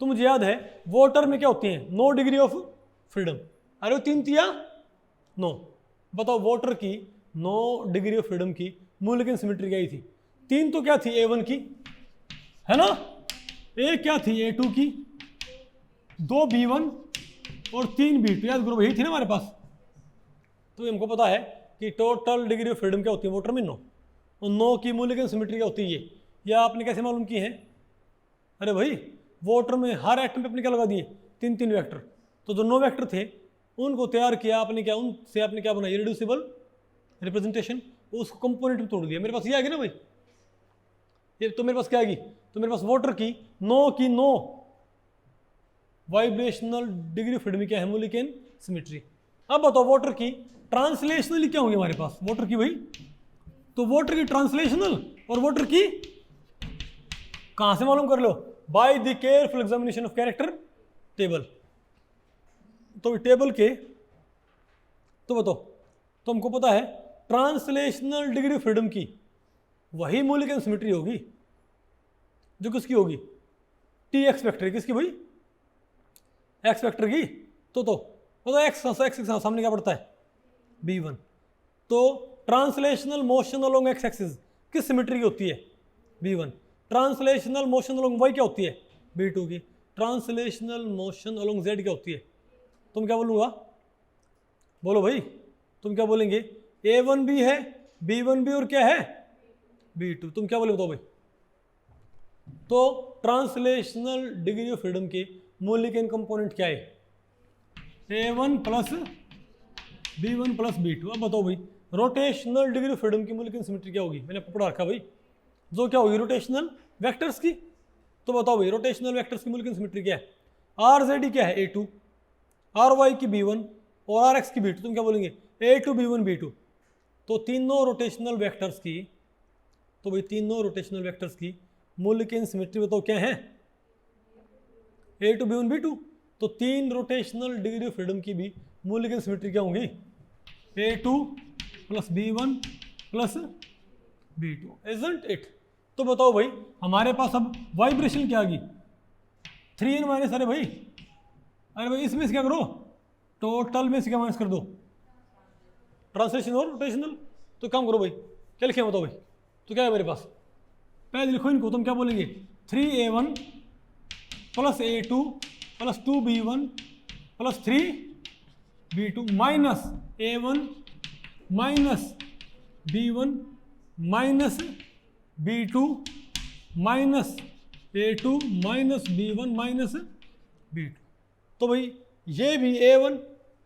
तो मुझे याद है वाटर में क्या होती है 9 डिग्री ऑफ फ्रीडम। अरे वो 3 थी या 9, बताओ वाटर की 9 डिग्री ऑफ फ्रीडम की मोलिक्यूलर सिमेट्री क्या थी, 3 तो क्या थी A1 की है ना, एक क्या थी A2 की, 2 B1 और 3 B2, याद करो यही थी ना हमारे पास। तो हमको पता है कि टोटल डिग्री ऑफ फ्रीडम क्या होती है वाटर में 9, और 9 की मोलिक्यूलर सिमेट्री क्या होती है ये, या आपने कैसे मालूम की है। अरे भाई वाटर में हर एटम पे अपने क्या लगा दिए 3 वेक्टर, तो जो 9 वेक्टर थे उनको तैयार किया आपने, क्या उनसे आपने क्या बनाया रिड्यूसिबल रिप्रेजेंटेशन, उसको कंपोनेंट में तोड़ दिया। मेरे पास ये आ गया ना भाई, ये तो मेरे पास क्या आएगी, तो मेरे पास वाटर की 9 वाइब्रेशनल डिग्री फ्रीडम क्या है मोलिक्यूलर सिमेट्री। अब बताओ वाटर की ट्रांसलेशनली क्या होंगे हमारे पास वाटर की भाई, तो वाटर की ट्रांसलेशनल और वाटर की कहां से मालूम कर लो, by the careful examination of character table. तो टेबल के तो बताओ, तो हमको पता है ट्रांसलेशनल डिग्री फ्रीडम की वही मोलिक्यूलर सिमेट्री होगी जो किसकी होगी टी एक्स वेक्टर, किसकी भाई एक्स वेक्टर की। तो एक्स सामने क्या पड़ता है B1। तो translational motion along x axis किस सिमेट्री की होती है? V1। Translational motion along Y क्या होती है? V2 की। ट्रांसलेशनल मोशन अलोंग Z क्या होती है? तुम क्या बोलूँगा? बोलो भाई, तुम क्या बोलेंगे? A1 भी है, B1 भी, और क्या है? B2। तुम क्या बोले बताओ भाई? तो ट्रांसलेशनल डिग्री ऑफ फ्रीडम के मोलिक्यूलर कंपोनेंट क्या है? A1 plus B1 plus B2। अब बताओ भाई, रोटेशनल डिग्री ऑफ फ्रीडम की मोलिक्यूलर सिमेट्री क्या होगी? मैंने आपको पढ़ा रखा भाई, जो क्या होगी? रोटेशनल वेक्टर्स की। तो बताओ भाई, रोटेशनल वेक्टर्स की मोलिक्यूलर सिमेट्री क्या है? RZ क्या है? A2, RY की B1 और RX की B2। तुम क्या बोलेंगे? A2 B1 B2। तो तीनों रोटेशनल वेक्टर्स की, तो भाई तीनों रोटेशनल वेक्टर्स की मोलिक्यूलर सिमेट्री बताओ क्या है? A2 B1 B2। तो तीन रोटेशनल डिग्री ऑफ फ्रीडम की भी मोलिक्यूलर सिमेट्री क्या होंगी? A2 plus B1 plus B2, isn't it? तो बताओ भाई, हमारे पास अब वाइब्रेशन क्या आ गई? 3n minus. अरे भाई इसमें से क्या करो? टोटल में से क्या माइनस कर दो? ट्रांसलेशन और रोटेशनल। तो काम करो भाई, क्या लिखे बताओ भाई? तो क्या है मेरे पास? पहले लिखो इनको। तुम क्या बोलेंगे? 3A1 plus A2 plus 2B1 plus 3B2 minus A1 minus B1 minus B2 minus A2 minus B1 minus B2। तो भाई ये भी A1,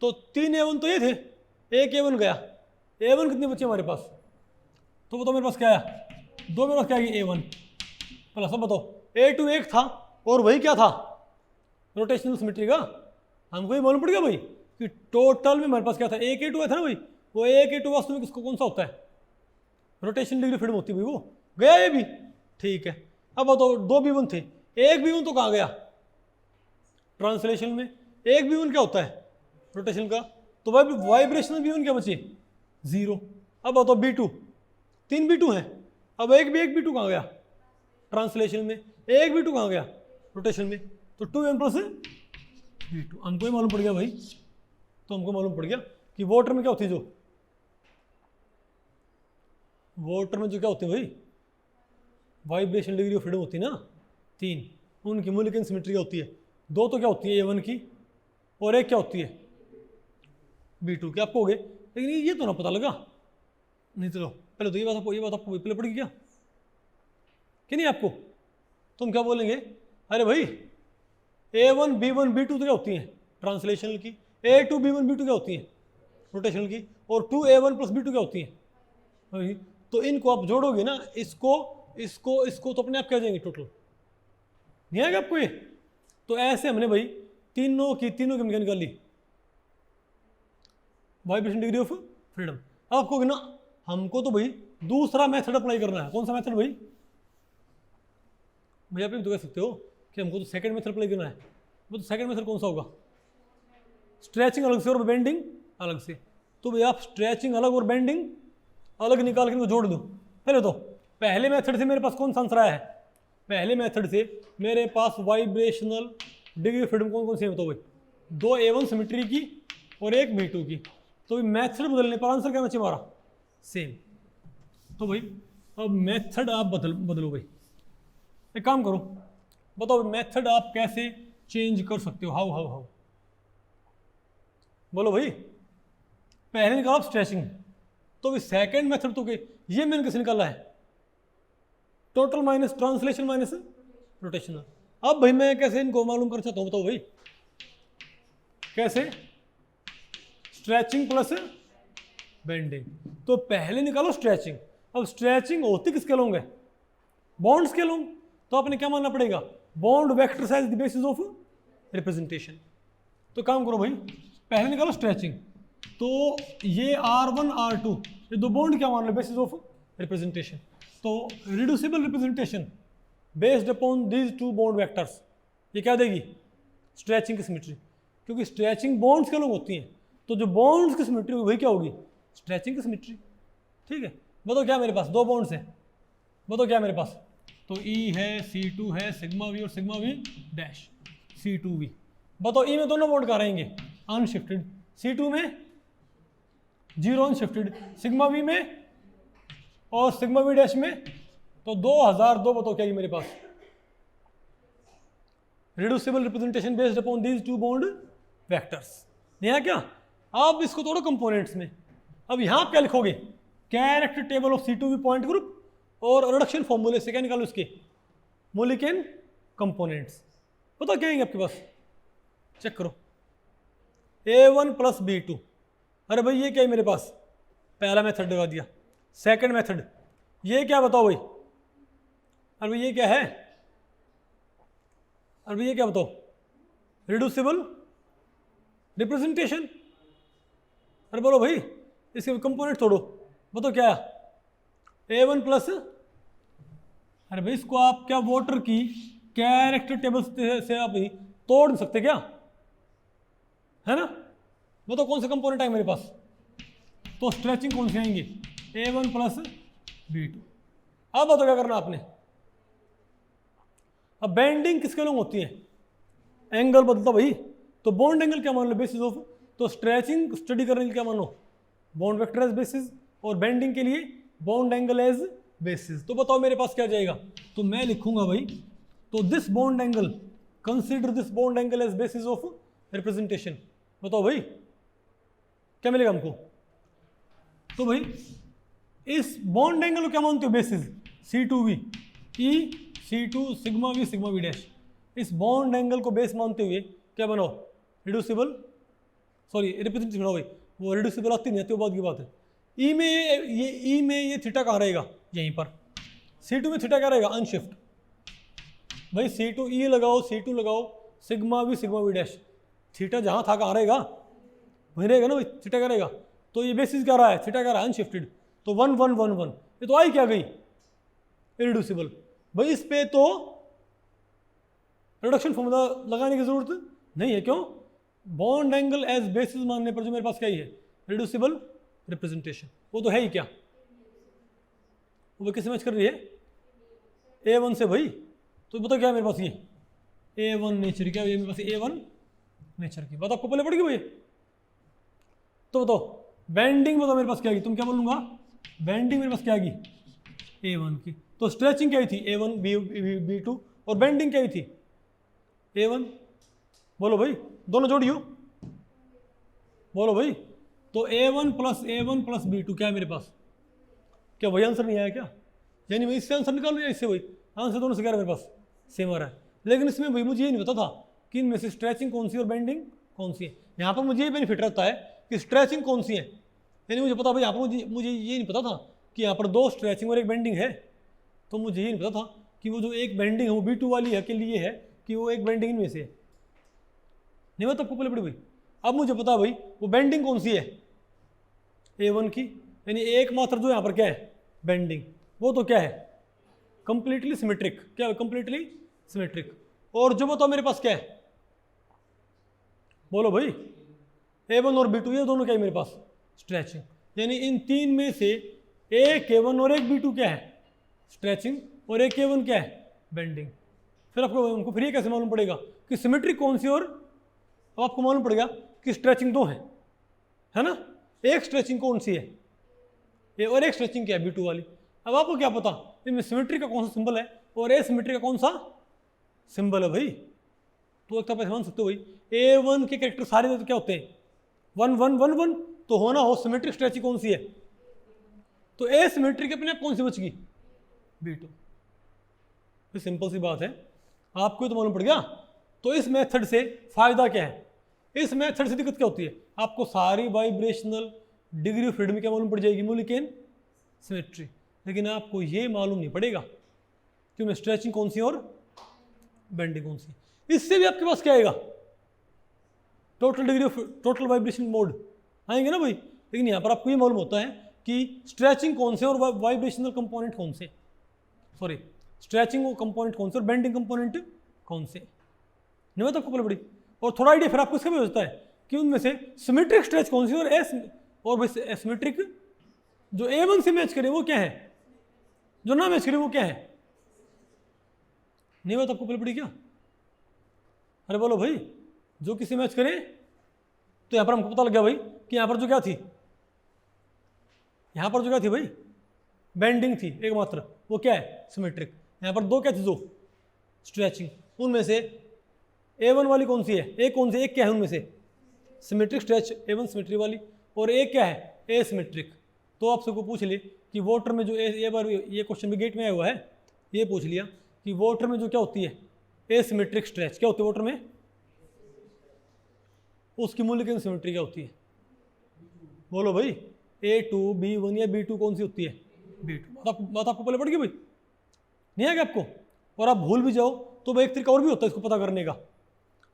तो 3A1 तो ये थे, एक A1 गया। A1 कितने बचे हमारे पास? तो बताओ मेरे पास क्या आया? 2 मेरे पास क्या आएगी? A1 प्लस, अब बताओ A2 एक था और वही क्या था? रोटेशनल सिमेट्री का। हमको ये मालूम पड़ गया भाई कि टोटल में हमारे पास क्या था? एक A2 था ना भाई, वो एक A2 वास्तव में किसको कौन सा होता है? रोटेशनल डिग्री फ्रीडम होती है भाई, वो गया ये भी। ठीक है, अब बताओ 2 B1 थे, एक B1 तो कहाँ गया? ट्रांसलेशन में। एक B1 क्या होता है? रोटेशन का। तो वाइब्रेशनल B1 क्या बचे? 0। अब बताओ B2, 3 B2 हैं, अब एक B2 कहाँ गया? ट्रांसलेशन में। एक B2 कहाँ गया? रोटेशन में। तो 2n प्लस B2। हमको ही मालूम पड़ गया भाई, तो हमको मालूम पड़ गया कि वाटर में क्या होती है? जो वाटर में जो क्या होती है भाई? वाइब्रेशन डिग्री ऑफ फ्रीडम होती है ना 3, उनकी मोलिक्यूलर सिमेट्री क्या होती है? 2 तो क्या होती है? A1 की, और एक क्या होती है? B2 की। आपको हो गए, लेकिन ये तो ना पता लगा नहीं। चलो पहले तो ये बात आपको पहले पड़ेगी क्या कि नहीं आपको? तुम क्या बोलेंगे? अरे भाई A1 B1 B2 तो क्या होती हैं? ट्रांसलेशनल की। A2 B1 B2 क्या होती हैं? रोटेशनल की। और 2A1 प्लस B2 क्या होती हैं? तो इनको आप जोड़ोगे ना, इसको तो अपने आप क्या जाएंगे? टोटल नहीं आएगा आपको ये? तो ऐसे हमने भाई तीनों की क्या निकाल ली? Vibration degree of freedom. आपको ना, हमको तो भाई दूसरा मेथड अप्लाई करना है। कौन सा मेथड भाई? भैया आप तो कह सकते हो कि हमको तो सेकंड मेथड अप्लाई करना है। वो तो सेकंड मेथड कौन सा होगा? स्ट्रेचिंग अलग से और बेंडिंग अलग से। तो भैया आप स्ट्रेचिंग अलग और बेंडिंग अलग निकाल के इनको जोड़ दो। पहले तो पहले मेथड से मेरे पास कौन सा आंसर आया है? पहले मेथड से मेरे पास वाइब्रेशनल डिग्री ऑफ फ्रीडम कौन से बताओ भाई? 2 A1 सिमेट्री की और एक B2 की। तो मेथड बदलने पर आंसर क्या बचे हमारा? सेम। तो भाई अब मेथड आप बदलो भाई। एक काम करो, बताओ मेथड आप कैसे चेंज कर सकते हो? हाउ बोलो भाई। पहले निकाला स्ट्रेचिंग, तो भाई सेकंड मेथड तो ये मैंने कैसे निकाला है? Total minus translation minus rotational. अब भाई मैं कैसे इनको मालूम कर सकता हूँ? बताओ भाई कैसे? Stretching plus bending. तो पहले निकालो स्ट्रेचिंग। अब स्ट्रेचिंग होती किसके लोग है? बॉन्ड्स के लोग। तो आपने क्या मानना पड़ेगा? Bond vector size the basis of representation. तो काम करो भाई, पहले निकालो स्ट्रेचिंग। तो ये R1 R2 ये दो बॉन्ड क्या मान लो? Basis of representation. तो reducible representation based upon these 2 bond vectors, ये क्या देगी? स्ट्रेचिंग की सिमेट्री। क्योंकि स्ट्रेचिंग बॉन्ड्स के लोग होती हैं, तो जो बॉन्ड्स की सिमेट्री होगी वही क्या होगी? स्ट्रेचिंग की सिमेट्री। ठीक है, बताओ क्या मेरे पास 2 बॉन्ड्स हैं? बताओ क्या मेरे पास? तो E है, C2 है, सिग्मा V और सिग्मा V डैश C2V। बताओ E में दोनों बॉन्ड कहाँ रहेंगे? अनशिफ्टेड। C2 में 0 अनशिफ्टेड। सिग्मा V में और सिग्मा वी डैश में तो 2002 बताओ क्या है मेरे पास, reducible representation based upon these two bond vectors. नहीं है क्या? आप इसको तोड़ो कंपोनेंट्स में। अब यहाँ आप क्या लिखोगे, character table of C2V point group और रिडक्शन फॉर्मूले से क्या निकालो इसके मोलिकेन कंपोनेंट्स। बताओ क्या आएंगे आपके पास, चेक करो। A1 प्लस B2, अरे भाई ये क्या है मेरे पास, पहला मेथड लगा दिया। सेकंड मेथड ये क्या बताओ भाई, अरे भाई ये क्या है, अरे भाई ये क्या बताओ, रिड्यूसिबल रिप्रेजेंटेशन। अरे बोलो भाई इसके कंपोनेंट तोड़ो, बताओ क्या है, A1 प्लस, अरे भाई इसको आप क्या वाटर की कैरेक्टर टेबल से आप ही तोड़ नहीं सकते क्या, है ना? बताओ कौन से कंपोनेंट आएंगे मेरे पास, तो स्ट्रेचिंग कौन से आएंगे, A1 प्लस B2। अब बताओ क्या करना आपने, अब बेंडिंग किसके लोग होती है, एंगल बदलता भाई, तो बॉन्ड एंगल क्या मान लो बेसिस ऑफ, तो स्ट्रेचिंग स्टडी करने के लिए क्या मानो, बॉन्ड वेक्टर एज बेसिस, और बेंडिंग के लिए बॉन्ड एंगल एज बेसिस। तो बताओ मेरे पास क्या जाएगा, तो मैं लिखूंगा भाई, तो this bond angle, consider this bond angle as basis of representation. बताओ भाई क्या मिलेगा हमको, तो भाई इस बॉन्ड एंगल को क्या मानते हो basis, C2V E C2 sigma V sigma V dash. इस बॉन्ड एंगल को बेस मानते हुए क्या बनाओ, रिड्यूसिबल, सॉरी रिप्रेजेंटेशन बनाओ भाई, वो रिड्यूसिबल आती नहीं आती वो बात की बात है। ई में ये ई में ये थीटा कहाँ रहेगा, यहीं पर। C2 में थीटा क्या रहेगा, अनशिफ्ट भाई, C2 E लगाओ C2 लगाओ सिग्मा V डैश, थीटा जहाँ था कहाँ रहेगा, वहीं रहेगा ना भाई, थीटा क्या रहेगा, तो ये बेसिस क्या रहा है, थीटा क्या रहा है अनशिफ्टेड, तो 1 1 1 1, ये तो आई क्या गई इरिड्यूसिबल भाई। इस पे तो रिडक्शन फॉर्मूला लगाने की जरूरत नहीं है, क्यों, बॉन्ड एंगल एज बेसिस मानने पर जो मेरे पास क्या ही है, रिड्यूसिबल रिप्रेजेंटेशन, वो तो है ही क्या, वो किससे मैच कर रही है, A1 से भाई। तो बताओ क्या है मेरे पास, ये A1 नेचर, क्या है मेरे पास A1 नेचर की बात आपको पहले पड़ गई भाई। तो बताओ बेंडिंग, बताओ मेरे पास क्या आएगी, तुम क्या बोलूंगा, बेंडिंग मेरे पास क्या आएगी A1 की, तो स्ट्रेचिंग क्या थी A1 B2, और बेंडिंग क्या थी A1, बोलो भाई दोनों जोड़ियो, बोलो भाई, तो A1 प्लस B2 क्या है मेरे पास, क्या वही आंसर नहीं आया क्या, यानी मैं इससे आंसर निकाल लूँ या इससे, वही आंसर दोनों से क्या है मेरे पास सेम आ रहा है। लेकिन इसमें भाई मुझे ये नहीं पता था कि इनमें से स्ट्रेचिंग कौन सी और बेंडिंग कौन सी है। यहाँ पर मुझे ये बेनिफिट रहता है कि स्ट्रेचिंग कौन सी है, यानी मुझे पता भाई यहाँ पर मुझे ये नहीं पता था कि यहाँ पर 2 स्ट्रेचिंग और 1 बेंडिंग है, तो मुझे ये नहीं पता था कि वो जो एक बेंडिंग है वो B2 वाली है के लिए है कि वो एक बेंडिंग इनमें से है, नहीं पता आपको पहले पड़ी भाई। अब मुझे पता भाई वो बेंडिंग कौन सी है A1 की, यानी एकमात्र जो यहाँ पर क्या है बेंडिंग, वो तो क्या है कंप्लीटली सिमेट्रिक, क्या है कंप्लीटली सिमेट्रिक। और जो बताओ मेरे पास क्या है, बोलो भाई A1 और B2, ये दोनों क्या है मेरे पास स्ट्रेचिंग, यानी इन तीन में से एक A1 और एक B2 क्या है स्ट्रेचिंग, और एक A1 क्या है बेंडिंग। फिर आपको हमको फिर ये कैसे मालूम पड़ेगा कि सिमेट्रिक कौन सी, और अब आपको मालूम पड़ेगा कि स्ट्रेचिंग 2 है ना, एक स्ट्रेचिंग कौन सी है ये, और एक स्ट्रेचिंग क्या है B2 वाली। अब आपको क्या पता इनमें सिमेट्री का कौन सा सिंबल है और एसिमेट्री का कौन सा सिंबल है भाई। तो एक तरह मान सकते हो भाई A1 के कैरेक्टर सारे तो क्या होते हैं 1 1 1 1, तो होना हो सिमेट्रिक स्ट्रेचिंग कौन सी है, तो एसिमेट्रिक अपने आप कौन सी बच गई B2। तो सिंपल सी बात है, आपको तो मालूम पड़ गया। तो इस मेथड से फायदा क्या है, इस मेथड से दिक्कत क्या होती है, आपको सारी वाइब्रेशनल डिग्री ऑफ फ्रीडम क्या मालूम पड़ जाएगी, मोलिकेन सिमेट्री, लेकिन आपको ये मालूम नहीं पड़ेगा कि उनमें स्ट्रेचिंग कौन सी और बेंडिंग कौन सी। इससे भी आपके पास क्या आएगा, total degree of total vibration mode आएंगे ना भाई। लेकिन यहाँ पर आपको ये मालूम होता है कि स्ट्रेचिंग कौन से और वाइब्रेशनल कंपोनेंट कौन से, सॉरी स्ट्रेचिंग कंपोनेंट कौन से और बेंडिंग कंपोनेंट कौन से, नहीं तो आपको पहले बड़ी। और थोड़ा आइडिया फिर आपको इसका भी होता है कि उनमें से सिमेट्रिक स्ट्रेच कौन सी और भाई एसिमेट्रिक जो A1 से मैच करे वो क्या है, जो ना मैच करे वो क्या है, नहीं बात आपको पहले पड़ी क्या। अरे बोलो भाई जो किसी मैच करे, तो यहां पर हमको पता लग गया भाई कि यहां पर जो क्या थी, यहां पर जो क्या थी भाई बेंडिंग थी एकमात्र, वो क्या है, सिमेट्रिक। यहाँ पर दो क्या थी, दो स्ट्रेचिंग, उनमें से A1 वाली कौन सी है, एक कौन सी, एक क्या है उनमें से, सिमेट्रिक स्ट्रेच A1 सिमेट्री वाली, और एक क्या है, एसिमेट्रिक। तो आपसे को पूछ ले कि वाटर में जो ये बार ये क्वेश्चन भी गेट में आया हुआ है, ये पूछ लिया कि वाटर में जो क्या होती है, एसिमेट्रिक स्ट्रेच क्या होती है वाटर में, उसकी मूल्य सिमेट्री क्या होती है, बोलो भाई, A2 B1 या B2 कौन सी होती है, B2। बात आपको पहले पड़ गई भाई, नहीं आएगा आपको, और आप भूल भी जाओ तो भाई एक तरीका और भी होता है इसको पता करने का,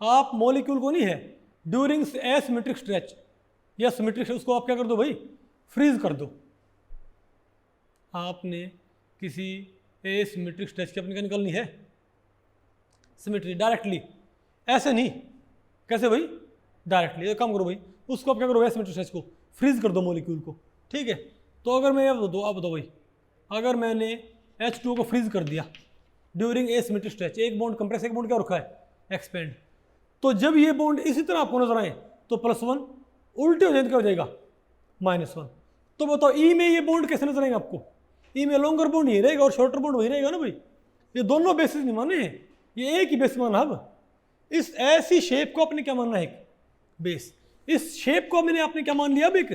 आप मॉलिक्यूल को नहीं है ड्यूरिंग एसिमेट्रिक स्ट्रेच या सिमेट्रिक स्ट्रेच, उसको आप क्या कर दो भाई, फ्रीज कर दो। आपने किसी एसिमेट्रिक स्ट्रेच की अपनी क्या निकालनी है, सिमेट्री, डायरेक्टली, ऐसे नहीं, कैसे भाई, डायरेक्टली। एक काम करो भाई, उसको आप क्या करो, एसिमेट्रिक स्ट्रेच को फ्रीज कर दो मॉलिक्यूल को, ठीक है। तो अगर मैं आप बताओ भाई, अगर मैंने H2O को फ्रीज कर दिया ड्यूरिंग एसिमेट्रिक स्ट्रेच, एक बॉन्ड कंप्रेस, एक बॉन्ड क्या रखा है, एक्सपेंड, तो जब ये बॉन्ड इसी तरह आपको नजर आए तो +1, उल्टे हो जाए तो क्या हो जाएगा, -1। तो बताओ ई में ये बॉन्ड कैसे नजर आएंगे आपको, ई में लॉन्गर बॉन्ड ये रहेगा और शॉर्टर बॉन्ड वही रहेगा ना भाई, ये दोनों बेसिस नहीं माने हैं, ये एक ही बेस माना। अब इस ऐसी शेप को आपने क्या मानना है, एक बेस, इस शेप को मैंने आपने क्या मान लिया, अब एक,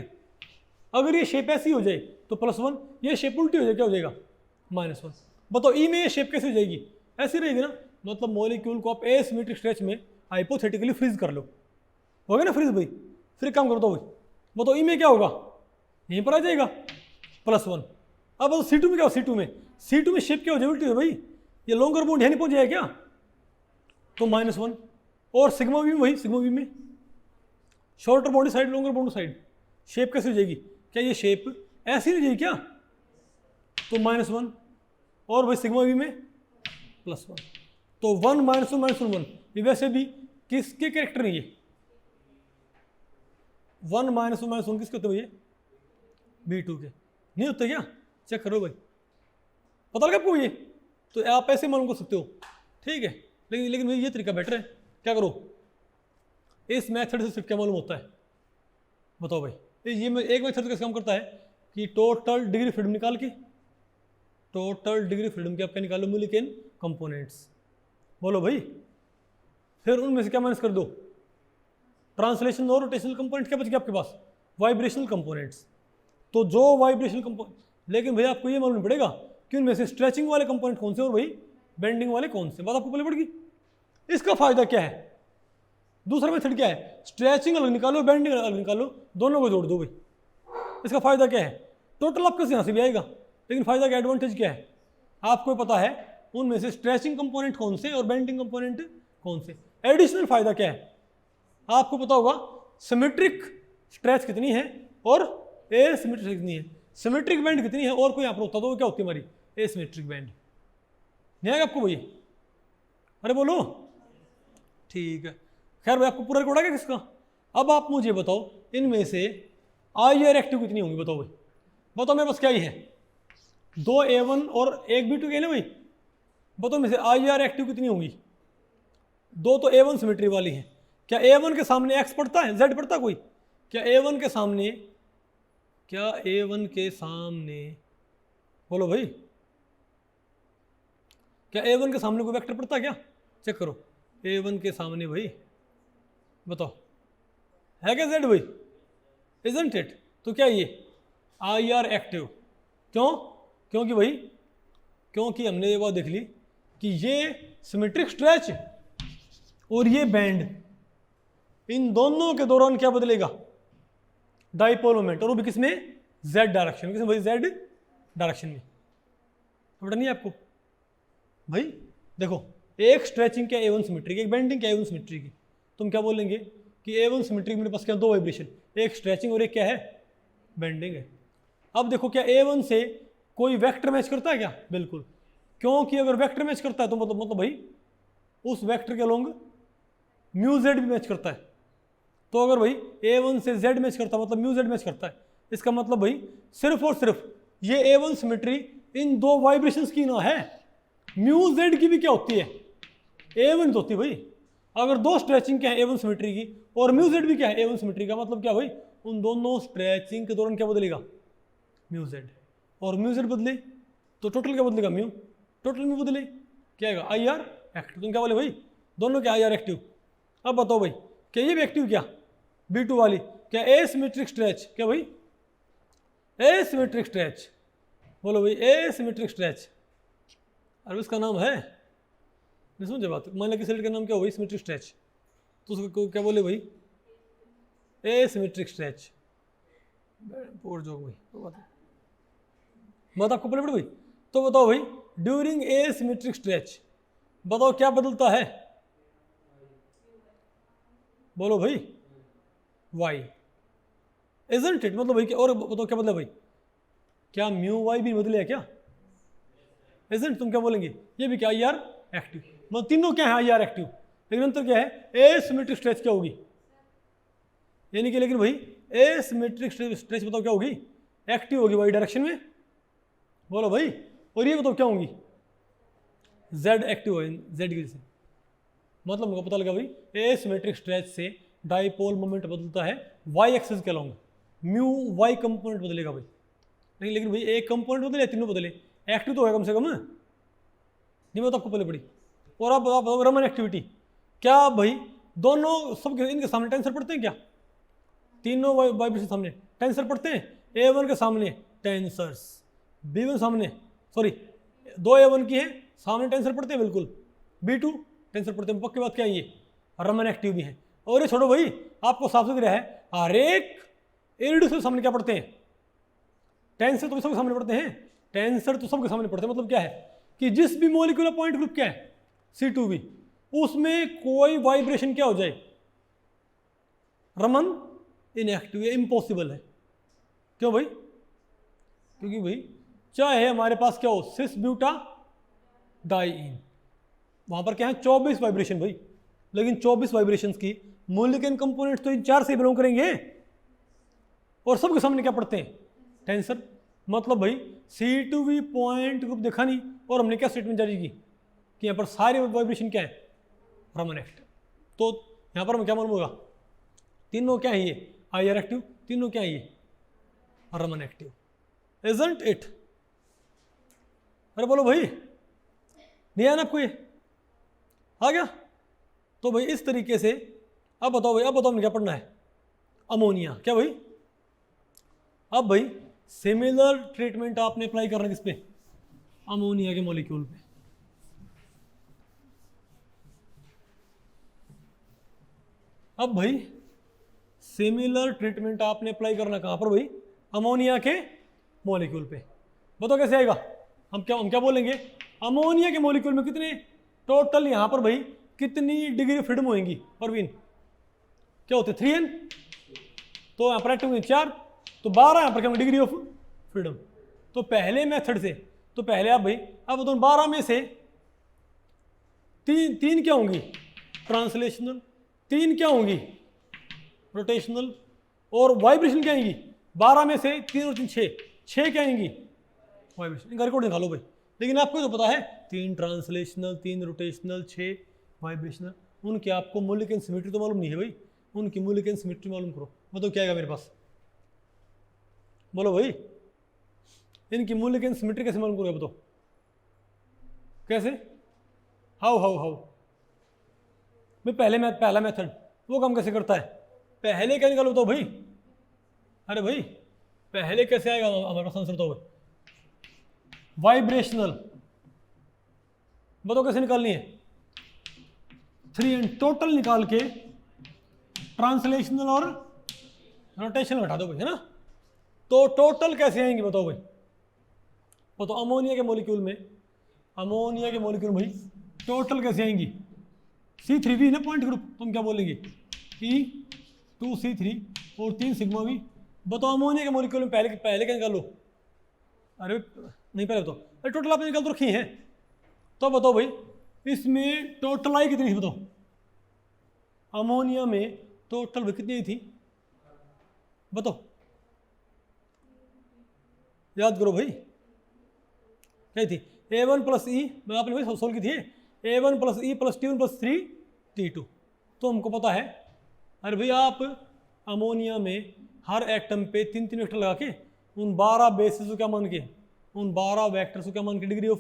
अगर ये शेप ऐसी हो जाए तो +1, ये शेप उल्टी हो जाए क्या हो जाएगा, -1। बताओ ई में ये शेप कैसे हो जाएगी, ऐसी रहेगी ना, मतलब मॉलिक्यूल को आप एसिमेट्रिक स्ट्रेच में हाइपोथेटिकली फ्रीज कर लो, हो गया ना फ्रीज भाई। फिर काम कर दो भाई, बताओ ई में क्या होगा, यहीं पर आ जाएगा +1। अब C2 में क्या हो, C2 में शेप क्या हो जाए, उल्टी हो भाई, ये लॉन्गर बॉन्ड यहाँ नहीं पहुंच जाएगा क्या, तो -1। और सिग्मा भी वही, सिग्मा भी में shorter bond side, longer bond side, shape कैसे हो जाएगी, क्या ये शेप ऐसी नहीं जाएगी क्या, तो -1, और भाई सिग्मा भी में +1। तो 1 -1 -1 ये वैसे भी किसके कैरेक्टर है, ये 1 -1 किसके होते हैं, B2 के नहीं होते क्या, चेक करो भाई, पता लगा आपको ये, तो आप ऐसे मालूम कर सकते हो, ठीक है। लेकिन ये तरीका बेटर है, क्या करो, इस मेथड से सिर्फ क्या मालूम होता है, बताओ भाई, ये एक मेथड कैसे काम करता है कि टोटल डिग्री फ्रीडम निकाल के, टोटल डिग्री फ्रीडम के आप क्या निकालो, मोलिक्यूल कंपोनेंट्स, बोलो भाई, फिर उनमें से क्या माइनस कर दो, ट्रांसलेशन और रोटेशनल कंपोनेंट क्या बच गया आपके पास, वाइब्रेशनल कंपोनेंट्स। तो जो वाइब्रेशनल कंपोनेंट, लेकिन भाई आपको ये मालूम पड़ेगा कि उनमें से स्ट्रेचिंग वाले कंपोनेंट कौन से और भाई बेंडिंग वाले कौन से, बात आपको पहले पड़ेगी। इसका फायदा क्या है, दूसरा मेथड क्या है, स्ट्रेचिंग अलग निकालो, बेंडिंग अलग निकालो, दोनों को जोड़ दो भाई। इसका फायदा क्या है, टोटल आपके यहाँ से भी आएगा, लेकिन फायदा क्या, एडवांटेज क्या है, आपको पता है उनमें से स्ट्रेचिंग कंपोनेंट कौन से और बेंडिंग कंपोनेंट कौन से। एडिशनल फायदा क्या है, आपको पता होगा सिमेट्रिक स्ट्रेच कितनी है और एसिमेट्रिक कितनी है, सिमेट्रिक बैंड कितनी है, और कोई यहाँ पर होता तो वो क्या होती है हमारी, एसिमेट्रिक बैंड। नहीं आएगा आपको भैया, अरे बोलो, ठीक है। खैर भाई आपको पूरा रिकॉर्ड आ गया किसका। अब आप मुझे बताओ इनमें से IR एक्टिव कितनी होंगी, बताओ भाई, बताओ मेरे पास क्या ही है, 2 A1 और 1 B2 के ना भाई, बताओ में से IR एक्टिव कितनी होंगी, 2 तो A1 सिमेट्री वाली है, क्या A1 के सामने X पड़ता है, Z पड़ता कोई, क्या A1 के सामने, क्या A1 के सामने, बोलो भाई, क्या A1 के सामने कोई वेक्टर पड़ता है क्या, चेक करो, A1 के सामने भाई बताओ है क्या Z भाई, इजंट इट। तो क्या ये IR एक्टिव, क्यों, क्योंकि भाई, क्योंकि हमने ये बात देख ली कि ये सिमेट्रिक स्ट्रेच और ये बैंड, इन दोनों के दौरान क्या बदलेगा, डाइपोल मोमेंट, और वो भी किसमें, Z डायरेक्शन, किसमें भाई, Z डायरेक्शन में। तो नहीं आपको भाई, देखो एक स्ट्रेचिंग क्या A1 सिमेट्री की, एक बेंडिंग क्या A1 सिमेट्री की, तुम क्या बोलेंगे कि A1 सिमेट्री मेरे पास क्या दो वाइब्रेशन, एक स्ट्रेचिंग और एक क्या है, बेंडिंग है। अब देखो क्या A1 से कोई वेक्टर मैच करता है क्या, बिल्कुल, क्योंकि अगर वेक्टर मैच करता है तो मतलब भाई उस वेक्टर के अलोंग μz भी मैच करता है। तो अगर भाई A1 से Z मैच करता है मतलब μz मैच करता है, इसका मतलब भाई सिर्फ और सिर्फ ये A1 सिमेट्री इन दो वाइब्रेशंस की ना है, μz की भी क्या होती है, A1 तो होती है भाई। अगर दो स्ट्रेचिंग क्या है A1 सिमेट्री की और μz भी क्या है A1 सिमेट्री का, मतलब क्या भाई उन दोनों स्ट्रेचिंग के दौरान क्या बदलेगा, μz। और म्यू जेड बदले तो टोटल क्या बदलेगा, म्यू, टोटल म्यू बदले क्या आएगा, आई आर एक्टिव। तुम क्या बोले भाई, दोनों क्या आई आर एक्टिव। अब बताओ भाई क्या ये भी एक्टिव, क्या B2 वाली, क्या एसिमेट्रिक स्ट्रेच, क्या भाई एसिमेट्रिक स्ट्रेच, बोलो भाई एसिमेट्रिक स्ट्रेच। अरे उसका नाम है, नहीं समझे बात, मान लिया कि सेल का नाम क्या हो, एसिमेट्रिक स्ट्रेच, तो उसको क्या बोले भाई, एसिमेट्रिक स्ट्रेच। और जो भाई तो बात आपको पहले पड़ी भाई। तो बताओ भाई ड्यूरिंग एसिमेट्रिक स्ट्रेच बताओ क्या बदलता है, बोलो भाई वाई, इजंट इट, मतलब भाई क्या, और बताओ क्या बदला भाई, क्या म्यू वाई भी बदले है क्या, इजंट, तुम क्या बोलेंगे, ये भी क्या आई आर एक्टिव, मतलब तीनों क्या है आई आर एक्टिव, लेकिन अंतर क्या है, एसिमेट्रिक स्ट्रेच क्या होगी, यानी कि लेकिन भाई एसिमेट्रिक स्ट्रेच बताओ क्या होगी, एक्टिव होगी वाई डायरेक्शन में, बोलो भाई, और ये बताओ क्या होंगी, जेड एक्टिव है, जेड की वजह से, मतलब मुझको पता लगा भाई एसिमेट्रिक स्ट्रेच से डाइपोल मोमेंट बदलता है वाई एक्सिस के अलॉन्ग, म्यू वाई कंपोनेंट बदलेगा भाई, लेकिन भाई एक कंपोनेंट बदले, तीनों बदले, एक्टिव तो है कम से कम, नहीं मैं तो आपको पहले पड़ी। और आप बताओ रमन एक्टिविटी, क्या भाई दोनों सब इनके सामने टेंसर पढ़ते हैं क्या, तीनों वाइब्रेशन सामने टेंसर पढ़ते हैं, A1 के सामने टेंसर्स, B1 सामने, सॉरी 2 A1 की है सामने टेंसर पढ़ते हैं बिल्कुल, B2 टेंसर पढ़ते हैं, पक्की बात क्या है ये, रमन एक्टिव भी है। और ये छोड़ो भाई आपको साफ सुथरा है, हर एक इरिड्यूसिबल सामने क्या पढ़ते हैं, टेंसर तो सबके सामने पढ़ते हैं, टेंसर तो सबके सामने पढ़ते हैं, मतलब क्या है कि जिस भी मॉलिक्यूलर पॉइंट ग्रुप क्या है C2B, उसमें कोई वाइब्रेशन क्या हो जाए, रमन इनएक्टिव, ये इम्पॉसिबल है। क्यों भाई, क्योंकि भाई चाहे हमारे पास क्या हो सिस ब्यूटा डाइइन, वहां पर क्या है 24 वाइब्रेशन भाई, लेकिन 24 वाइब्रेशंस की मोलिक्यूलर कंपोनेंट्स तो इन 4 से बिलोंग करेंगे, और सबके सामने क्या पढ़ते हैं टेंसर, मतलब भाई C2B पॉइंट ग्रुप देखा नहीं, और हमने क्या स्टेटमेंट जारी की कि यहाँ पर सारे वाइब्रेशन क्या है रमन एक्टिव, तो यहाँ पर हमें क्या मालूम होगा, तीनों क्या है ये आई आर एक्टिव, तीनों क्या है ये रमन एक्टिव, इजंट इट। अरे बोलो भाई नहीं आया ना आपको, ये आ गया। तो भाई इस तरीके से अब बताओ भाई, अब बताओ हमें क्या पढ़ना है, अमोनिया, क्या भाई, अब भाई सिमिलर ट्रीटमेंट आपने अप्लाई करना है किस पे, अमोनिया के मॉलिक्यूल पे। अब भाई सिमिलर ट्रीटमेंट आपने अप्लाई करना कहां पर भाई, अमोनिया के मॉलिक्यूल पे। बताओ कैसे आएगा, हम क्या बोलेंगे, अमोनिया के मॉलिक्यूल में कितने टोटल यहां पर भाई कितनी डिग्री फ्रीडम होंगी परवीन, क्या होते 3n, तो यहां पर एक्टिव होंगे 4, तो 12 यहां पर क्या डिग्री ऑफ फ्रीडम। तो पहले मेथड से, तो पहले आप भाई अब दोनों 12 में से तीन क्या होंगी ट्रांसलेशनल, 3 क्या होंगी रोटेशनल, और वाइब्रेशन क्या आएंगी 12 में से 3 और 3 6 क्या आएंगी वाइब्रेशन। इनका रिकॉर्ड निकालो भाई, लेकिन आपको तो पता है 3 ट्रांसलेशनल, 3 रोटेशनल, 6 वाइब्रेशनल, उनके आपको मोलिक्यूलर सिमेट्री तो मालूम नहीं है भाई, उनकी मोलिक्यूलर सिमेट्री मालूम करो। बताओ क्या आएगा मेरे पास, बोलो भाई इनकी मोलिक्यूलर सिमेट्री कैसे मालूम करोगे, बताओ कैसे, हाउ मैं पहला मेथड वो काम कैसे करता है, पहले क्या निकालो बताओ भाई, अरे भाई पहले कैसे आएगा हमारे पास आंसर, बताओ वाइब्रेशनल, बताओ कैसे निकालनी है, 3n टोटल निकाल के ट्रांसलेशनल और रोटेशनल घटा दो भाई, है ना। तो टोटल कैसे आएंगे बताओ भाई, बताओ अमोनिया के मॉलिक्यूल में, अमोनिया के मॉलिक्यूल भाई टोटल कैसे आएंगी, C3V ना पॉइंट ग्रुप, तुम क्या बोलेंगे E2C3 और 3 सिग्मा भी। बताओ अमोनिया के मॉलिक्यूल में पहले क्या निकालो, अरे नहीं पहले बताओ, अरे टोटल आपने निकाल तो रखी है, तो बताओ भाई इसमें टोटल आई कितनी थी, बताओ अमोनिया में टोटल भाई कितनी थी, बताओ याद करो भाई, क्या थी A1 प्लस E, आपने भाई सोल्व की थी A1 plus E plus T1 plus 3 T2। तो हमको पता है, अरे भाई आप अमोनिया में हर एटम पे 3 वेक्टर लगा के उन 12 बेसिस को क्या मान के उन 12 वेक्टर्स को क्या मान के degree of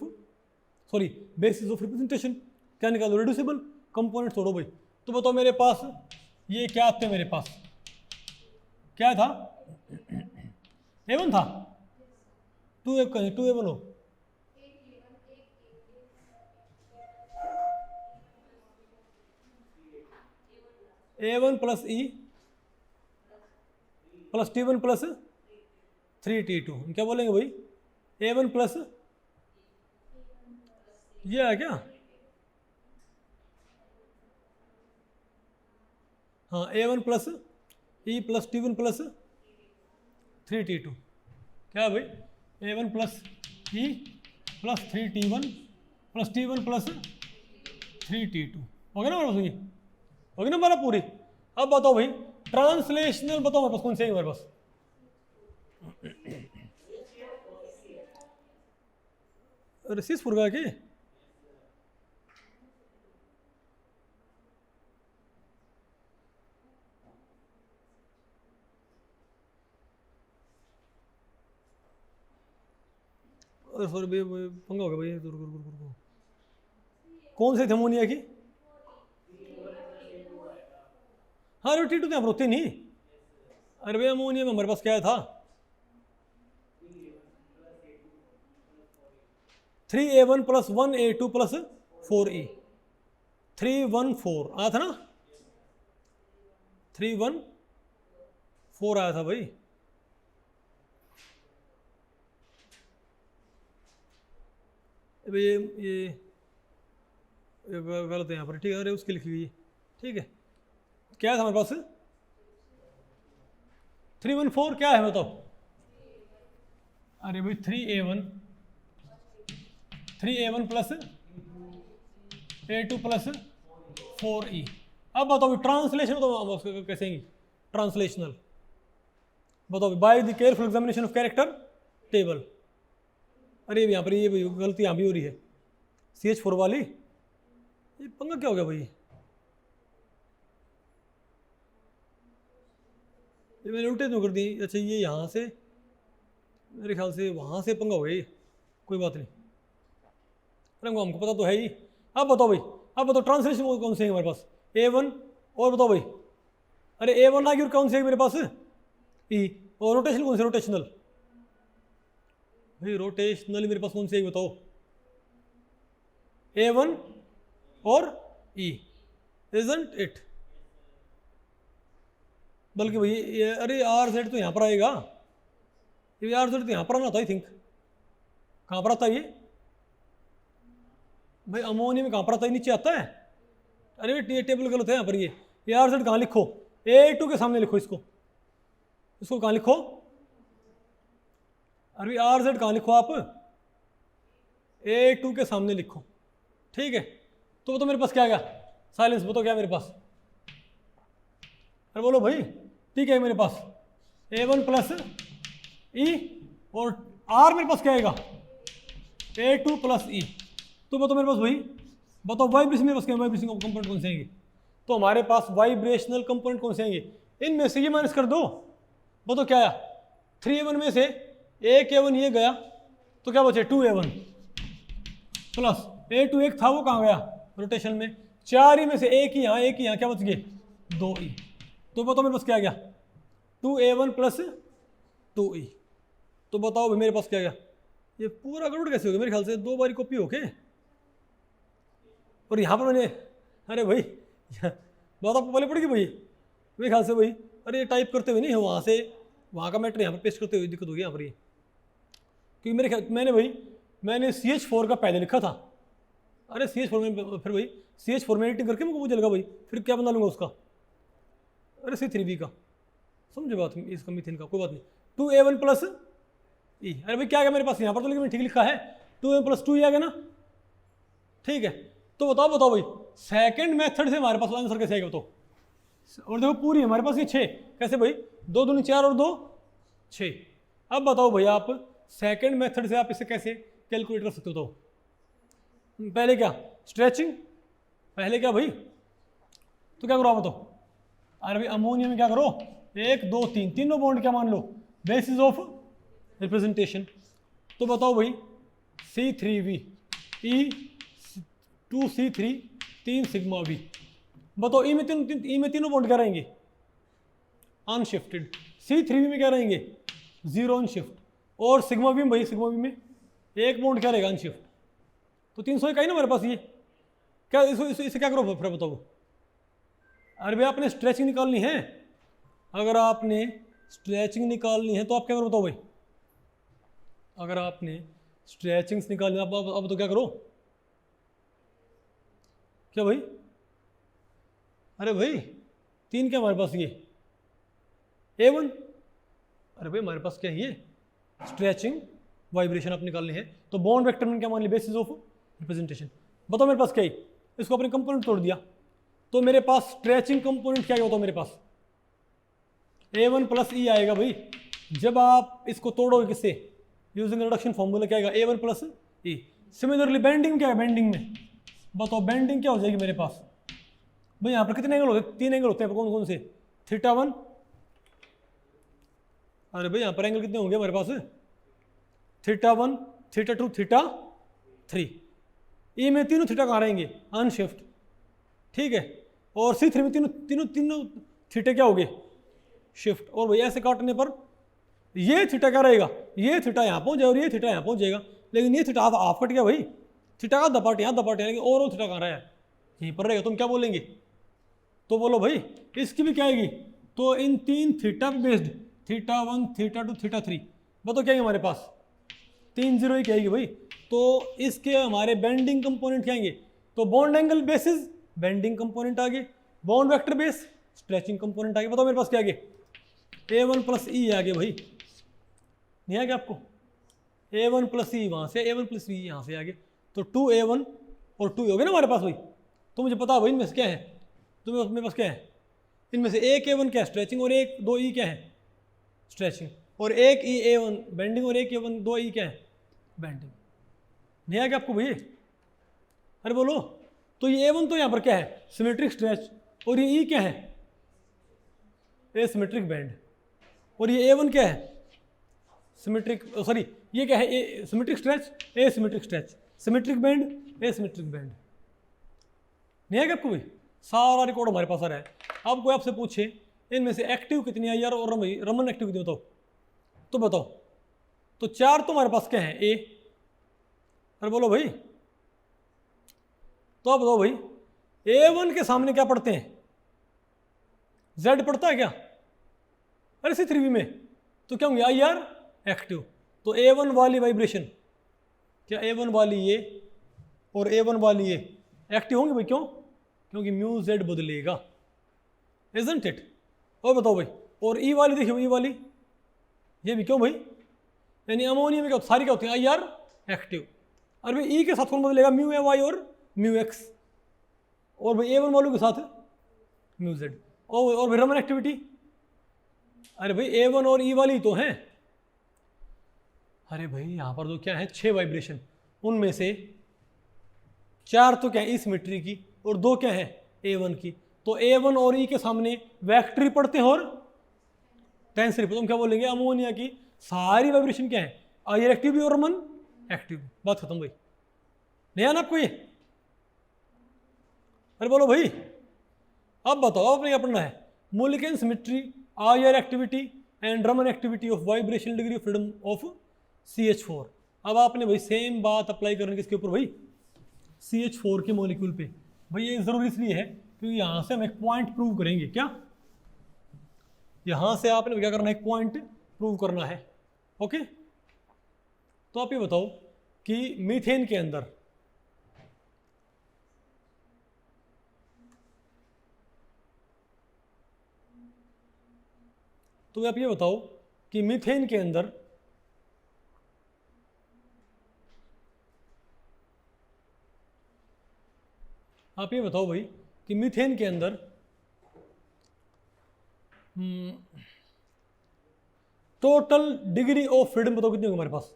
sorry basis of representation क्या निकालो, रिड्यूसिबल कंपोनेंट छोड़ो भाई। तो बताओ मेरे पास ये क्या थे, मेरे पास क्या था, A1 था, 2A1 हो, A1 plus E plus T1 plus 3T2, क्या बोलेंगे भाई, A1 प्लस ये है क्या, हाँ A1 plus E plus T1 plus 3T2, क्या है भाई, A1 plus E plus 3T1 plus T1 plus 3T2, हो गया ना मेरे पास, ये हो गया ना हमारा पूरी। अब बताओ भाई ट्रांसलेशनल बताओ मेरे पास कौन से है मेरे पास, रसीस फुर्गा के सॉरी भैया पंगा हो गया भैया, कौन से थे अमोनिया की, हाँ T2 तो यहाँ पर होती नहीं, अरे भैया अमोनिया में हमारे पास क्या था, 3A1 plus 1A2 plus 4E, 314 आया था ना, 314 आया था भाई, ये गलत है यहाँ पर, ठीक है, अरे उसकी लिखी हुई है, ठीक है, क्या था हमारे पास 314 क्या है बताओ, अरे भाई 3A1 plus A2 plus 4E। अब बताओ ट्रांसलेशन तो कैसे हैं, ट्रांसलेशनल बताओ, bye the careful examination of character table, अरे यहाँ पर ये गलती यहाँ भी हो रही है, CH4 वाली, ये पंगा क्या हो गया भाई, ये मैंने उल्टे तो कर दी, अच्छा ये यहाँ से मेरे ख्याल से वहाँ से पंगा हो गया, कोई बात नहीं, अरे हमको पता तो है ही। अब बताओ भाई, अब बताओ ट्रांसलेशन कौन से है हमारे पास, A1 और बताओ भाई, अरे A1 आ गई और कौन से है मेरे पास E, और रोटेशन कौन से, रोटेशनल भाई, रोटेशनल मेरे पास कौन से है बताओ, A1 और E, इजंट इट, बल्कि भाई ये अरे RZ तो यहाँ पर आएगा, ये RZ तो यहाँ पर आना था आई थिंक, कहाँ पर आता है ये भाई, अमोनिया में कहाँ पर आता है, नीचे आता है, अरे ये टेबल गलत है यहाँ पर, ये RZ कहाँ लिखो, A2 के सामने लिखो इसको, इसको कहाँ लिखो, अरे RZ कहाँ लिखो आप, A2 के सामने लिखो, ठीक है। तो बताओ मेरे पास क्या गया, साइलेंस बताओ क्या मेरे पास, अरे बोलो भाई, ठीक है मेरे पास A1 प्लस E और R मेरे पास क्या आएगा, A2 प्लस E। तो बताओ मेरे पास भाई, बताओ वाइब्रेशन मेरे पास क्या, वाइब्रेशन कंपोनेंट कौन से आएंगे, तो हमारे पास वाइब्रेशनल कंपोनेंट कौन से आएंगे, इनमें से ये माइनस कर दो, बताओ क्या आया, 3A1 में से एक A1 ये गया, तो क्या बचे 2A1 प्लस A2 एक था वो कहाँ गया रोटेशन में, 4 में से एक ही यहाँ क्या बच गए 2E। तो बताओ मेरे पास क्या गया 2A1 प्लस 2E। तो बताओ भाई मेरे पास क्या गया, ये पूरा गड़बड़ कैसे हो गया, मेरे ख्याल से 2 बारी कॉपी हो के, और यहाँ पर मैंने, अरे भाई बहुत आपको पहले पड़ेगी भाई मेरे ख्याल से भाई, अरे टाइप करते हुए नहीं है, वहाँ से वहाँ का मैटर यहाँ पर पेस्ट करते हुए दिक्कत होगी यहाँ पर, ये क्योंकि मेरे ख्याल मैंने CH4 का पहले लिखा था, अरे CH4 में फिर भाई CH4 में एडिटिंग करके मुझे लगा भाई फिर क्या बना लूँगा उसका, अरे C3B का, समझे बात इसका मीथेन का, कोई बात नहीं, 2A1 प्लस E। अरे भाई क्या गया मेरे पास यहाँ पर, तो लेकिन ठीक लिखा है 2A1 प्लस 2E आ गया ना, ठीक है। तो बताओ भाई सेकंड मेथड से हमारे पास आंसर कैसे आएगा, तो और देखो पूरी हमारे पास ये 6, कैसे भाई 2 दूनी 4 और 2 6। अब बताओ भाई आप सेकंड मेथड से आप इसे कैसे कैलकुलेट कर सकते हो, तो पहले क्या स्ट्रेचिंग, पहले क्या भाई, तो क्या करो आप बताओ, अरे भाई अमोनिया में क्या करो 1 2 3 तीनों बॉन्ड क्या मान लो बेसिस ऑफ रिप्रेजेंटेशन, तो बताओ भाई C3V E 2C3 3 sigma V। बताओ ई में तीनों बॉन्ड क्या रहेंगे? अनशिफ्टेड। C3V में क्या रहेंगे? 0 अनशिफ्ट। और सिग्मा V में भाई सिग्मा V में एक बॉन्ड क्या रहेगा? अनशिफ्ट। तो 300 इकाई ना हमारे पास ये क्या, इसे क्या करो फिर बताओ। अरे भाई आपने स्ट्रेचिंग निकालनी है, अगर आपने स्ट्रेचिंग निकालनी है तो आप क्या करो बताओ भाई। अगर आपने स्ट्रेचिंग्स निकालनी है अब तो क्या करो, क्या भाई? अरे भाई 3 क्या हमारे पास ये A1। अरे भाई हमारे पास क्या है ये स्ट्रेचिंग वाइब्रेशन आप निकालनी है, तो बॉन्ड वेक्टर में क्या मान लिया? Basis of representation. बताओ मेरे पास क्या है, इसको अपने कंपोनेंट तोड़ दिया तो मेरे पास स्ट्रेचिंग कंपोनेंट क्या होता है? मेरे पास A1 प्लस E आएगा भाई। जब आप इसको तोड़ोगे किससे? यूजिंग रिडक्शन फॉर्मूला क्या आएगा? A1 plus E। Similarly bending क्या है? बेंडिंग में बताओ बेंडिंग क्या हो जाएगी मेरे पास? भाई यहाँ पर कितने एंगल होते हैं? 3 एंगल होते हैं। कौन कौन से? θ1। अरे भाई यहाँ पर एंगल कितने होंगे हमारे पास? θ1 θ2 θ3। ई में तीनों थीटा कहाँ रहेंगे? अनशिफ्ट। ठीक है। और C3 में तीनों थीटे क्या हो गए? शिफ्ट। और भाई ऐसे काटने पर ये थीटा क्या रहेगा? ये थीटा यहाँ पहुँच जाएगा और ये थीटा यहाँ पहुँच जाएगा, लेकिन ये थीटा हाफ कट गया भाई। थीटा का दपाट यहाँ दपाट है, और थीटा कहाँ रहा है? यहीं पर रहेगा। तुम क्या बोलेंगे? तो बोलो भाई इसकी भी क्या आएगी? तो इन 3 थीटा बेस्ड θ1 θ2 θ3 बताओ क्या है हमारे पास? 3 0 ही क्या आएगी भाई। तो इसके हमारे बेंडिंग कंपोनेंट क्या आएंगे? तो bond angle basis bending component आ गए, bond vector base stretching component आ गए। बताओ मेरे पास क्या आ गए? A1 प्लस E आ गए भाई। नहीं आ गया आपको? A1 प्लस E वहाँ से, A1 प्लस E यहाँ से आ गए, तो 2A1 और 2 हो गए ना हमारे पास भाई। तो मुझे पता है भाई इनमें से क्या है, तो मेरे पास क्या है? इनमें से एक A1 क्या है? स्ट्रेचिंग, और एक 2E क्या है? स्ट्रेचिंग। और एक A1 बेंडिंग, और एक A1 2E क्या है? बेंडिंग। नहीं आ गया आपको भैया? अरे बोलो। तो ये A1 तो यहाँ पर क्या है? Symmetric stretch. और ये E क्या है? Asymmetric band. और ये A1 क्या है? सिमेट्रिक, सॉरी ये क्या है? Symmetric stretch, asymmetric stretch, symmetric band, asymmetric band. नहीं आ गया आपको भाई? सारा रिकॉर्ड हमारे पास आ रहा है। अब कोई आपसे पूछे इनमें से एक्टिव कितनी आई यार, और रमन एक्टिव कितनी बताओ, तो बताओ। तो 4 तो हमारे पास क्या है? A। अरे बोलो भाई। तो अब बताओ भाई A1 के सामने क्या पढ़ते हैं? Z पढ़ता है क्या? अरे C3V में तो क्या होंगे? IR active. तो A1 वाली वाइब्रेशन क्या A1 वाली ये और A1 वाली ये एक्टिव होंगे भाई। क्यों? क्योंकि म्यू Z बदलेगा, इजंट इट? और बताओ भाई, और E वाली देखिए, E वाली ये भी क्यों भाई? यानी अमोनिया में क्या सारी क्या होती है? IR active. और भाई E के साथ कौन बदलेगा? म्यू Y और म्यू X। और भाई A1 वालों के साथ म्यू Z। और भाई रमन एक्टिविटी, अरे भाई A1 और E वाली तो हैं। अरे भाई यहाँ पर तो क्या है? 6 वाइब्रेशन, उनमें से 4 तो क्या है? ई सिमेट्री की, और 2 क्या है? A1 की। तो A1 और E के सामने वेक्टरी पढ़ते हैं और टेंसरी। तुम क्या बोलेंगे? अमोनिया की सारी वाइब्रेशन क्या है? IR एक्टिव भी और रमन एक्टिव भी। बात खत्म भाई। नहीं आना आपको ये? अरे बोलो भाई। अब बताओ आपने क्या पढ़ना है? Molecular symmetry, IR activity and Raman activity of vibrational degree of freedom of CH4। अब आपने भाई सेम बात अप्लाई करनी किसके ऊपर भाई? CH4 के मॉलिक्यूल पे। भाई ये जरूरी इसलिए है क्योंकि यहाँ से हम एक पॉइंट प्रूव करेंगे। क्या? यहाँ से आपने क्या करना है? एक पॉइंट प्रूव करना है। ओके। तो आप ये बताओ कि मीथेन के अंदर तो आप ये बताओ कि मीथेन के अंदर आप ये बताओ भाई कि मीथेन के अंदर टोटल डिग्री ऑफ फ्रीडम बताओ कितनी होगी हमारे पास?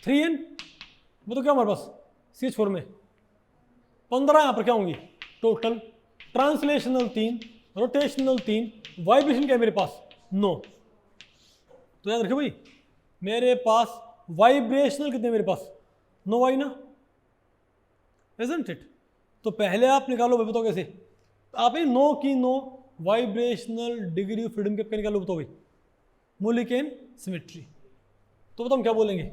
3n। बताओ क्या हमारे पास CH4 में 15। यहाँ पर क्या होंगी? टोटल ट्रांसलेशनल 3, रोटेशनल 3, वाइब्रेशन क्या है मेरे पास? 9। तो याद रखिए भाई मेरे पास वाइब्रेशनल कितने मेरे पास, नो आई ना, इजंट इट। तो पहले आप निकालो भाई, बताओ कैसे, आप ये नो की no vibrational degree of freedom के निकालो, बताओ भाई, मोलिकेन सिमेट्री। तो बताओ हम क्या बोलेंगे,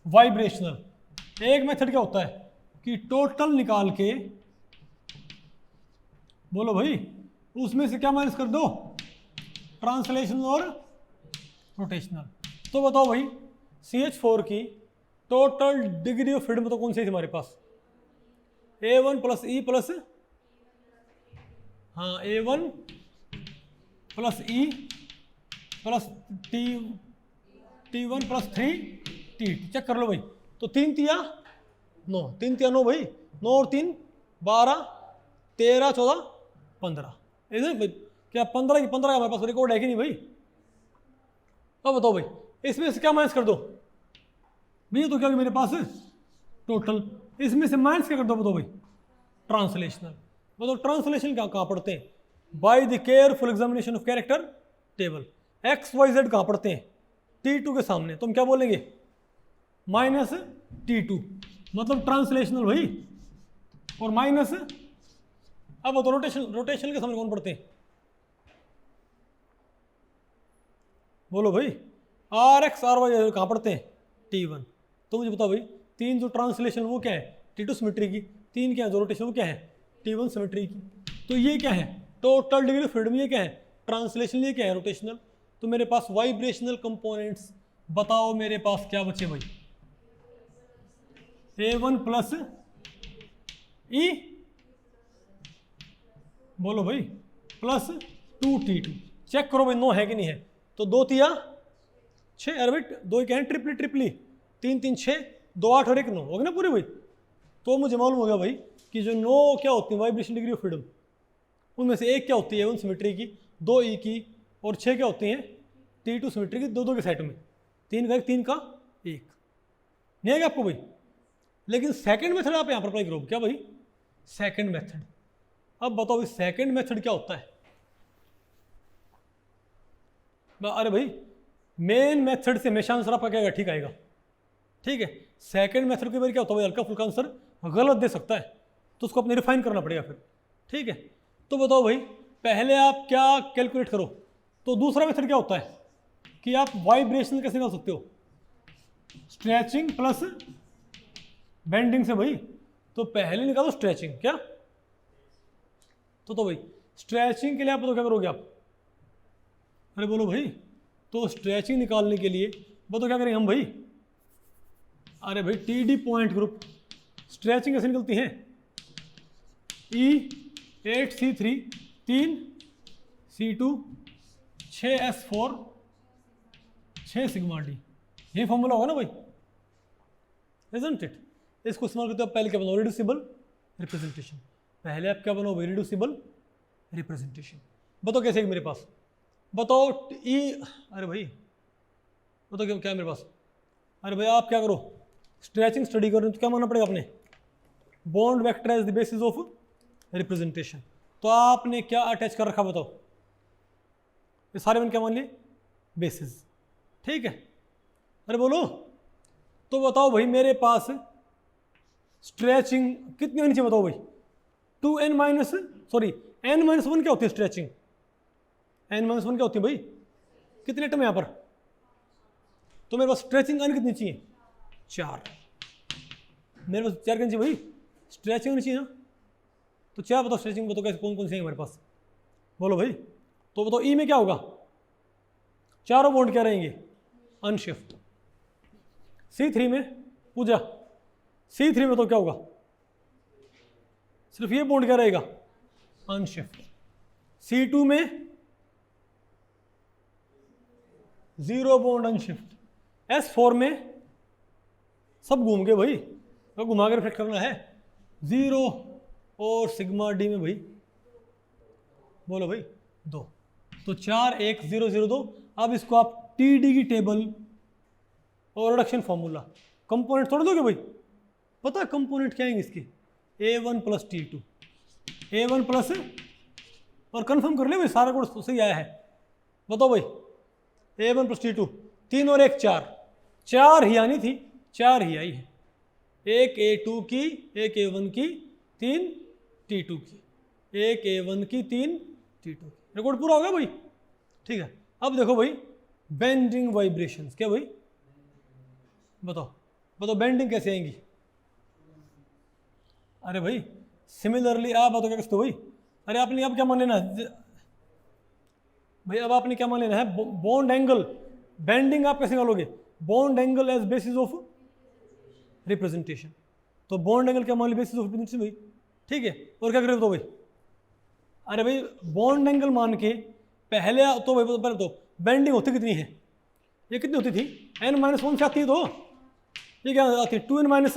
वाइब्रेशनल। एक मेथड क्या होता है कि टोटल निकाल के, बोलो भाई, उसमें से क्या माइनस कर दो, ट्रांसलेशनल और रोटेशनल। तो बताओ भाई CH4 की टोटल डिग्री ऑफ फ्रीडम तो कौन सी थी हमारे पास, A1 प्लस ई प्लस, हाँ A1 plus E plus T1 plus 3T। Check कर लो भाई, तो 3 तिया 9, 3 तिया 9 भाई, 9 और 3 12, 13 14 15, भाई क्या 15 की 15 का हमारे पास रिकॉर्ड है कि नहीं भाई। अब बताओ भाई इसमें से क्या माइनस कर दो भैया, तो क्या मेरे पास टोटल, इसमें से माइनस क्या कर दो बताओ भाई, ट्रांसलेशनल। बताओ ट्रांसलेशन क्या कहाँ पढ़ते हैं, bye the careful examination of character table. XYZ कहाँ पढ़ते हैं, T2 के सामने, तो हम क्या बोलेंगे, माइनस T2, मतलब ट्रांसलेशनल भाई, और माइनस, अब तो रोटेशन के सामने कौन पढ़ते हैं, बोलो भाई, RX RY कहाँ पढ़ते हैं, T1। तो मुझे बताओ भाई 3 जो ट्रांसलेशन वो क्या है, T2 सिमेट्री की, 3 क्या है जो रोटेशन वो क्या है, T1 सिमेट्री की। तो ये क्या है, टोटल डिग्री ऑफ फ्रीडम, ये क्या है ट्रांसलेशन, ये क्या है रोटेशनल। तो मेरे पास वाइब्रेशनल कंपोनेंट्स, बताओ मेरे पास क्या बचे भाई, A1 प्लस ई, बोलो भाई, प्लस 2T2। चेक करो भाई 9 है कि नहीं है, तो 2 तिया 6, अरे भाई 2 क्या है, ट्रिपली 3 3 6, 2 8 और 1 9 हो गए ना पूरे भाई। तो मुझे मालूम हो गया भाई कि जो 9 क्या होती है वाइब्रेशन डिग्री ऑफ फ्रीडम, उनमें से एक क्या होती है A1 सिमेट्री की, 2 ई की, और 6 क्या होती हैं T2 सिमेट्री की, 2 के सेट में, 3 का 1 3 का 1। नहीं आएगा आपको भाई। लेकिन सेकंड मेथड आप यहाँ पर अप्लाई करो, क्या भाई सेकंड मेथड। अब बताओ भाई सेकंड मेथड क्या होता है, अरे भाई मेन मेथड से हमेशा आंसर आपका क्या आएगा, ठीक आएगा, ठीक है। सेकंड मेथड के बारे क्या होता है भाई, हल्का फुल्का आंसर गलत दे सकता है, तो उसको अपने रिफाइन करना पड़ेगा फिर, ठीक है। तो बताओ भाई पहले आप क्या कैलकुलेट करो, तो दूसरा मेथड क्या होता है कि आप वाइब्रेशन कैसे निकाल सकते हो, स्ट्रेचिंग प्लस बेंडिंग से भाई। तो पहले निकालो स्ट्रेचिंग, क्या तो भाई स्ट्रेचिंग के लिए आप बताओ क्या करोगे आप, अरे बोलो भाई, तो स्ट्रेचिंग निकालने के लिए बताओ क्या करेंगे हम भाई, अरे भाई TD पॉइंट ग्रुप, स्ट्रेचिंग कैसे निकलती है, E8C3 3C2 6S4 6 sigma D, ये फॉर्मूला होगा ना भाई, इजंट इट। इसको इस्तेमाल करते हो पहले क्या बनाओ, रिड्यूसिबल रिप्रेजेंटेशन। पहले आप क्या बनाओ भाई, रिड्यूसिबल रिप्रेजेंटेशन। बताओ कैसे मेरे पास, बताओ अरे भाई बताओ क्या है मेरे पास, अरे भाई आप क्या करो, स्ट्रेचिंग स्टडी करो तो क्या मानना पड़ेगा अपने, bond vector as the basis of representation. तो आपने क्या अटैच कर रखा बताओ, ये सारे मैंने क्या मान लिए, बेसिस, ठीक है। अरे बोलो, तो बताओ भाई मेरे पास स्ट्रेचिंग कितनी होनी चाहिए बताओ भाई, 2n माइनस सॉरी n-1 क्या होती है स्ट्रेचिंग, n-1 क्या होती है भाई, कितने टर्म यहाँ पर, तो मेरे पास स्ट्रेचिंग n कितनी चाहिए, 4, मेरे पास 4 कितनी चाहिए भाई, स्ट्रेचिंग होनी चाहिए ना। तो 4 बताओ स्ट्रेचिंग, बताओ कैसे कौन कौन से हैं हमारे पास, बोलो भाई। तो बताओ ई में क्या होगा, चारों बॉन्ड क्या रहेंगे, अनशिफ्ट। C3 में पूजा, C3 में तो क्या होगा, सिर्फ ये बॉन्ड क्या रहेगा, अनशिफ्ट। C2 में 0 बॉन्ड अनशिफ्ट। S4 में सब घूम गए भाई, तो घुमा के रिफ्लेक्ट करना है, 0 और सिग्मा D में भाई, बोलो भाई 2। तो 4 1 0 0 2। अब इसको आप TD की टेबल और रिडक्शन फॉर्मूला, कंपोनेंट तोड़ दोगे भाई, पता है कंपोनेंट क्या है इसके, A1 plus T2, A1 plus, और कंफर्म कर ले भाई सारा कोड सही आया है, बताओ भाई A1 प्लस T2, 3 और 1 4, 4 ही आनी थी, 4 ही आई है, एक A2 की, एक A1 की, 3 T2 की, एक A1 की, 3 T2 की। रिकॉर्ड पूरा हो गया भाई, ठीक है। अब देखो भाई बेंडिंग वाइब्रेशंस, क्या भाई बताओ बताओ बेंडिंग कैसे आएंगी? अरे भाई सिमिलरली आप बताओ क्या करते हो भाई? अरे आपने अब क्या मान लेना है भाई, अब आपने क्या मान लेना है? बॉन्ड एंगल, बेंडिंग आप कैसे निकालोगे? Bond angle as basis of representation. तो बॉन्ड एंगल क्या मान लिया? बेसिस ऑफ रिप्रेजेंटेशन भाई, ठीक है। और क्या करें तो भाई? अरे भाई बॉन्ड एंगल मान के पहले तो भाई पहले तो बेंडिंग होती कितनी है? ये कितनी होती थी? n-1 से आती है, तो ये क्या आती है? 2n-5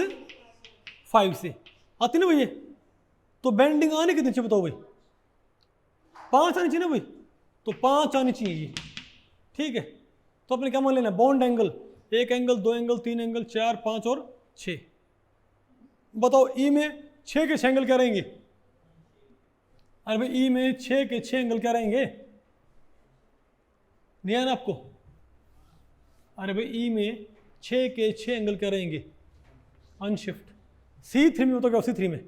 से आती ना भाई ये। तो बेंडिंग आने कितनी चाहिए बताओ भाई? 5 आनी चाहिए ना भाई, तो 5 आनी चाहिए ये, ठीक है। तो अपने क्या मान लेना? Bond angle, 1 angle, 2 angle, 3 angle, 4, 5 और 6। बताओ ई में 6 के 6 एंगल क्या रहेंगे? अरे भाई ई में 6 के 6 एंगल क्या रहेंगे? नहीं है ना आपको? अरे भाई ई में 6 के 6 एंगल क्या रहेंगे? अनशिफ्ट। C3 में बताओ क्या? C3 में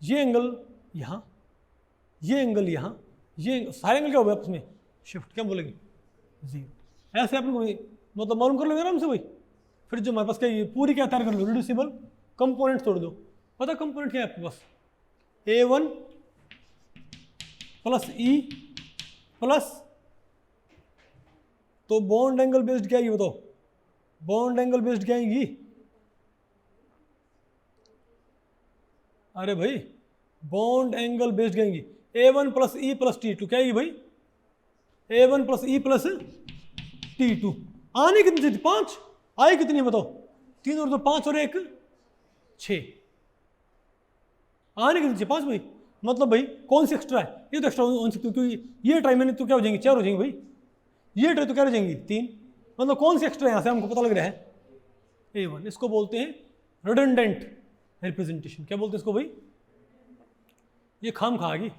ये एंगल यहाँ, ये एंगल यहाँ, ये सारे एंगल क्या हो गए आपस में? शिफ्ट। क्या बोलेंगे? 0। ऐसे अपन को मतलब मालूम कर लो आराम से भाई। फिर जो हमारे पास क्या, ये पूरी क्या तैयार कर लो? रिड्यूसिबल कंपोनेंट तोड़ दो। पता कंपोनेंट क्या है आपके पास? A1 प्लस E प्लस, तो बॉन्ड एंगल बेस्ड क्या आएगी बताओ? बॉन्ड एंगल बेस्ड क्या आएगी? अरे भाई बॉन्ड एंगल बेस्ड क्या आएगी? A1 plus E plus T2 क्या आएगी भाई? A1 plus E plus T2। आने कितनी थी? 5 आई कितनी बताओ? 3 और 2 5 और 1 6। आने कितनी थी? 5 भाई। मतलब भाई कौन सी एक्स्ट्रा है? ये तो एक्स्ट्रा हो सकती है, क्योंकि ये ट्राई मैंने तो क्या हो जाएंगी? 4 हो जाएंगी भाई। ये ट्राई तो क्या हो जाएंगी? 3। मतलब कौन सी एक्स्ट्रा यहाँ से हमको पता लग रहा है? A1। इसको बोलते हैं रिडंडेंट रिप्रेजेंटेशन। क्या बोलते हैं इसको भाई? ये खाम खा गई।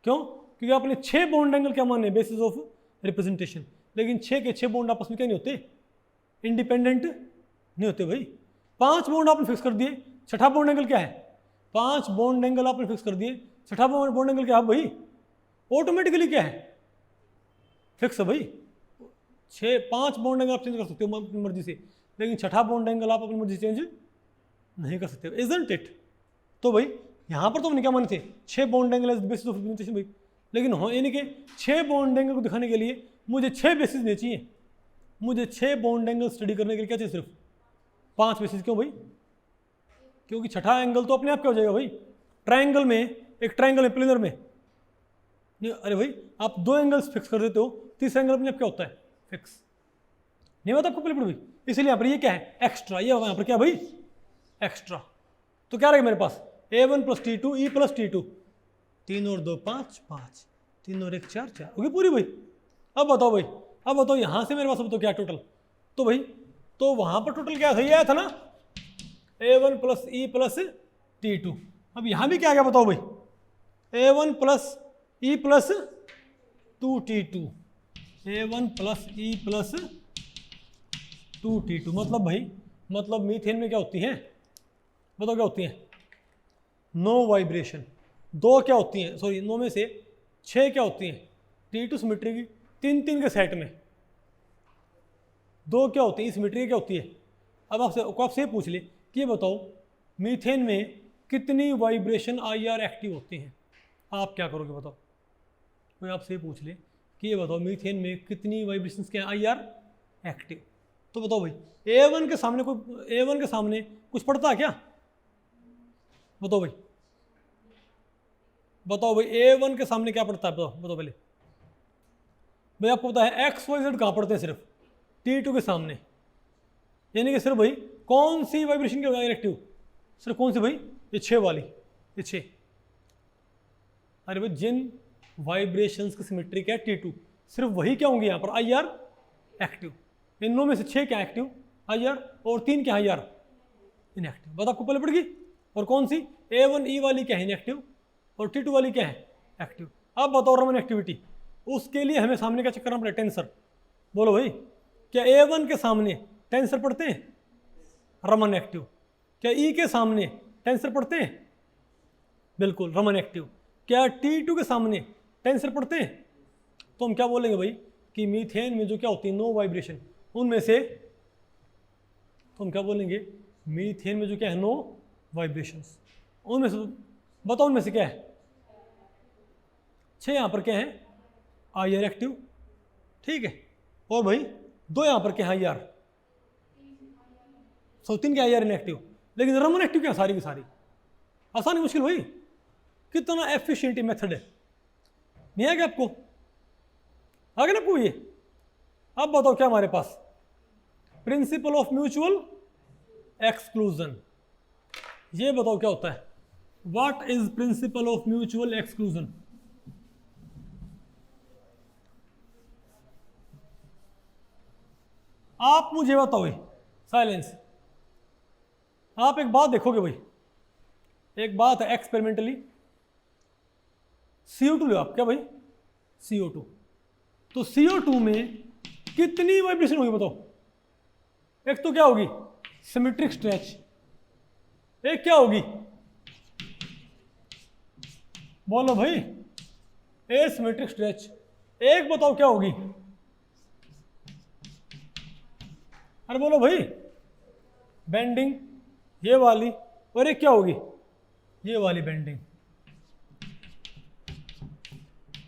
क्यों? क्योंकि आपने 6 बॉन्ड एंगल क्या माने? Basis of representation. लेकिन 6 के 6 बॉन्ड आपस में क्या नहीं होते? इंडिपेंडेंट नहीं होते भाई। 5 बॉन्ड आपने फिक्स कर दिए, छठा बॉन्ड एंगल क्या है? 5 बॉन्ड एंगल आपने फिक्स कर दिए, छठा बॉन्ड एंगल क्या है भाई? ऑटोमेटिकली क्या है? फिक्स है भाई। 5 बॉन्ड एंगल आप चेंज कर सकते हो अपनी मर्जी से, लेकिन छठा बॉन्ड एंगल आप अपनी मर्जी से चेंज नहीं कर सकते, इजंट इट? तो भाई यहाँ पर तो हमने क्या माने थे? 6 bond angle basis of representation भाई। लेकिन हो यानी कि 6 बॉन्ड एंगल को दिखाने के लिए मुझे 6 बेसिस नहीं चाहिए, मुझे 6 बॉन्ड एंगल स्टडी करने के लिए क्या चाहिए? सिर्फ 5 बेसिस। क्यों भाई? क्योंकि छठा एंगल तो अपने आप क्या हो जाएगा भाई? ट्रायंगल में, एक ट्रायंगल में प्लेनर में नहीं। अरे भाई आप 2 एंगल्स फिक्स कर देते हो, तीसरा एंगल अपने आप क्या होता है? फिक्स नहीं होता आपको प्लेनर भाई। इसलिए यहाँ पर ये क्या है? एक्स्ट्रा। ये यहाँ पर क्या भाई? एक्स्ट्रा। तो क्या रहेगा मेरे पास? A1 plus T2 E plus T2, 3 और 2 5 5, 3 और 1 4 4 होगी पूरी भाई। अब बताओ भाई, अब बताओ यहाँ से मेरे पास अब तो क्या टोटल? तो भाई तो वहाँ पर टोटल क्या था? ये आया था ना A1 plus E plus T2। अब यहाँ भी क्या आ गया बताओ भाई? A1 plus E plus 2T2, A1 plus E plus 2T2। मतलब भाई, मतलब मीथेन में क्या होती हैं बताओ? क्या होती हैं? No vibration. 2 क्या होती हैं? सॉरी 9 में से 6 क्या होती हैं? T2 सिमेट्री की 3 के सेट में 2 क्या होती है? सिमेट्री क्या होती है? अब आपसे पूछ ले कि ये बताओ मीथेन में कितनी वाइब्रेशन IR एक्टिव होती हैं? आप क्या करोगे बताओ? कोई आपसे पूछ ले कि ये बताओ मीथेन में कितनी वाइब्रेशंस क्या IR एक्टिव, तो बताओ भाई A1 के सामने कुछ पड़ता है क्या? बताओ भाई, बताओ भाई A1 के सामने क्या पड़ता है? बताओ पहले भाई। आपको पता है XYZ कहाँ पड़ते हैं? सिर्फ T2 के सामने। यानी कि सिर्फ भाई कौन सी वाइब्रेशन की IR एक्टिव? सिर्फ कौन सी भाई? ये 6 वाली, ये 6। अरे भाई जिन वाइब्रेशंस की सिमेट्री क्या है? T2, सिर्फ वही क्या होंगे यहाँ पर? IR active. इन 9 में से 6 क्या एक्टिव? IR, और 3 क्या IR इनएक्टिव। बात आपको पहले पड़ गई। और कौन सी? A1 E वाली क्या है? इनएक्टिव, और T2 वाली क्या है? एक्टिव। अब बताओ रमन एक्टिविटी, उसके लिए हमें सामने क्या चेक करना पड़ेगा? टेंसर। बोलो भाई, क्या A1 के सामने टेंसर पढ़ते हैं? रमन एक्टिव। क्या ई के सामने टेंसर पढ़ते हैं? बिल्कुल, रमन एक्टिव। क्या T2 के सामने टेंसर पढ़ते हैं? तो हम क्या बोलेंगे भाई कि मीथेन में जो क्या होती है, नो वाइब्रेशन, उनमें से, तो हम क्या बोलेंगे, मीथेन में जो क्या है, नो वाइब्रेशंस, उनमें से बताओ, उनमें से क्या है? 6 यहाँ पर क्या है, IR एक्टिव, ठीक है। और भाई 2 यहाँ पर क्या है, IR, 3 क्या IR इनएक्टिव। लेकिन रमन एक्टिव क्या, सारी की सारी। आसान है मुश्किल भाई? कितना एफिशिएंट मेथड है, नहीं आ गया आपको? आ गया ना आपको ये? अब बताओ क्या हमारे पास, प्रिंसिपल ऑफ म्यूचुअल एक्सक्लूजन। ये बताओ क्या होता है, what is principle of mutual exclusion? आप मुझे बताओ, साइलेंस। आप एक बात देखोगे भाई, एक बात है एक्सपेरिमेंटली, CO2 लो आप, क्या भाई, CO2, तो CO2 में कितनी वाइब्रेशन होगी बताओ? एक तो क्या होगी, सिमेट्रिक स्ट्रेच, एक क्या होगी, बोलो भाई, एसिमेट्रिक स्ट्रेच, एक बताओ क्या होगी, अरे बोलो भाई, बेंडिंग, ये वाली, और एक क्या होगी, ये वाली बेंडिंग।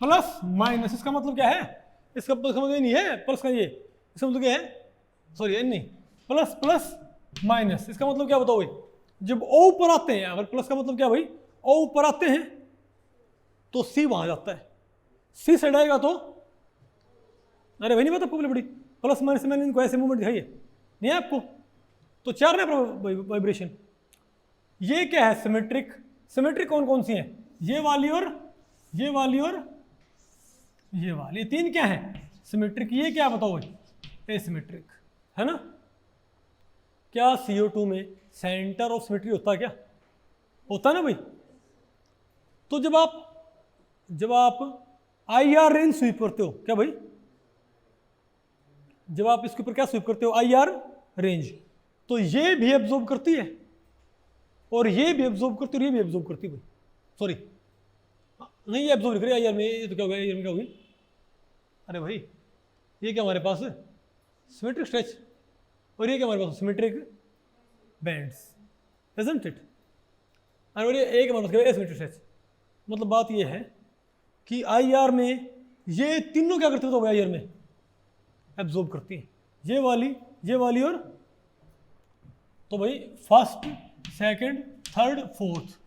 प्लस माइनस, इसका मतलब क्या है, इसका मतलब ये नहीं है प्लस का, ये इसका मतलब क्या है, सॉरी नहीं, प्लस प्लस माइनस, इसका मतलब क्या बताओ भाई, जब O ऊपर आते हैं, अगर प्लस का मतलब क्या भाई, O ऊपर आते हैं तो C वहां जाता है, C साइड आएगा तो, अरे भाई नहीं पता आपको, बड़ी प्लस माइनस मैंने इनको ऐसे मूवमेंट दिखाई है, नहीं है आपको? तो 4 ना वाइब्रेशन। ये क्या है, सिमेट्रिक। सिमेट्रिक कौन कौन सी है, ये वाली और ये वाली और ये वाली, 3 क्या है सिमेट्रिक। ये क्या बताओ भाई, एसिमेट्रिक, है ना? क्या CO2 में सेंटर ऑफ सिमेट्री होता है क्या? होता है ना भाई। तो जब आप IR रेंज स्वीप करते हो, क्या भाई, जब आप इसके ऊपर क्या स्वीप करते हो, IR रेंज, तो ये भी एब्जॉर्ब करती है और ये भी एब्जॉर्ब करती है और ये भी एब्जॉर्ब करती है भाई, सॉरी नहीं, ये एब्जॉर्ब नहीं करेगी IR में, ये तो क्या हो गया, IR में क्या होगी, अरे भाई ये क्या हमारे पास सिमेट्रिक स्ट्रेच, और ये क्या हमारे पास, सिमेट्रिक बैंड्स, इजंट इट? और ये एक हमारे पास एसिमेट्रिक स्ट्रेच। मतलब बात ये है कि IR में ये तीनों क्या करते हैं, तो IR में एब्जॉर्ब करती है, ये वाली और, तो भाई फर्स्ट, सेकंड, थर्ड, फोर्थ,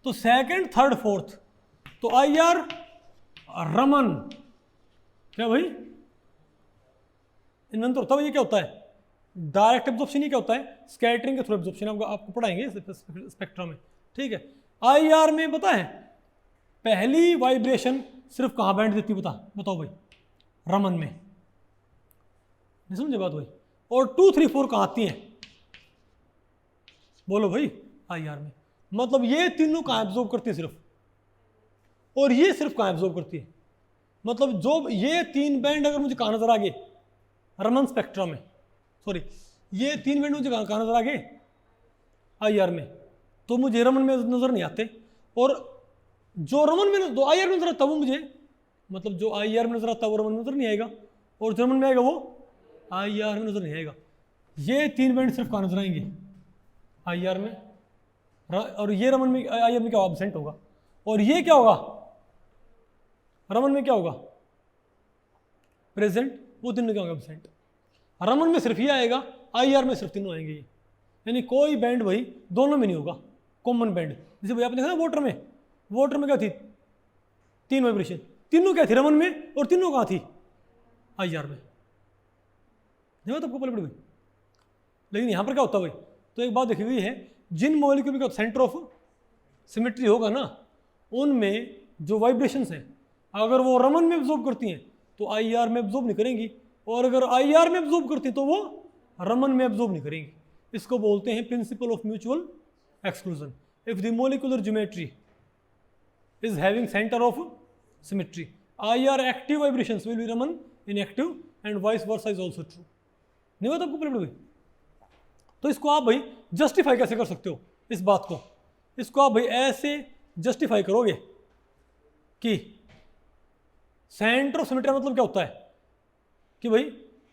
तो सेकंड, थर्ड, फोर्थ, तो IR रमन, क्या भाई, इनमें तो होता है, ये क्या होता है, डायरेक्ट एब्जॉर्प्शन, ये क्या होता है, स्कैटरिंग के थ्रू एब्जॉर्प्शन, आपको पढ़ाएंगे स्पेक्ट्रम में, ठीक है। IR में पता है पहली वाइब्रेशन सिर्फ कहाँ बैंड देती है, बताओ भाई, रमन में, नहीं समझे बात भाई? और 2, 3, 4 कहाँ आती हैं, बोलो भाई, IR में। मतलब ये तीनों कहाँ एब्जॉर्ब करती है सिर्फ, और ये सिर्फ कहाँ एब्जॉर्ब करती है, मतलब जो ये 3 बैंड अगर मुझे कहाँ नजर आ गए, रमन स्पेक्ट्रम में, सॉरी ये 3 बैंड मुझे कहाँ नजर आ गए, IR में, तो मुझे रमन में नजर नहीं आते, और जो रमन में दो IR में नजर आता वो मुझे, मतलब जो IR में नजर आता है वो रमन में नजर नहीं आएगा, और जो रमन में आएगा वो IR में नजर नहीं आएगा। ये 3 बैंड सिर्फ कहाँ नजर आएंगे, IR में, और ये रमन में, IR में क्या एब्सेंट होगा, और ये क्या होगा, रमन में क्या होगा, प्रेजेंट, वो तीनों क्या होगा, एब्सेंट। रमन में सिर्फ ये आएगा, IR में सिर्फ तीनों आएंगे, यानी कोई बैंड भाई दोनों में नहीं होगा, कॉमन बैंड। जैसे भाई आपने देखा ना वाटर में क्या थी, 3 वाइब्रेशन, तीनों क्या थी, रमन में, और तीनों कहाँ थी, IR में, नहीं बात आपको पहले भाई? लेकिन यहाँ पर क्या होता है भाई, तो एक बात देखी गई है, जिन मॉलिक्यूल का सेंटर ऑफ सिमेट्री होगा ना, उनमें जो वाइब्रेशंस हैं, अगर वो रमन में एब्जॉर्ब करती हैं तो IR में एब्जॉर्ब नहीं करेंगी, और अगर IR में एब्जॉर्ब करती तो वो रमन में एब्जॉर्ब नहीं करेंगी। इसको बोलते हैं principle of mutual exclusion. If the molecular geometry is having centre of symmetry, IR active vibrations will be Raman inactive, and vice versa is also true. नहीं बात आपको पहले भाई? तो इसको आप भाई जस्टिफाई कैसे कर सकते हो इस बात को? इसको आप भाई ऐसे जस्टिफाई करोगे कि सेंटर ऑफ सिमेट्री मतलब क्या होता है कि भाई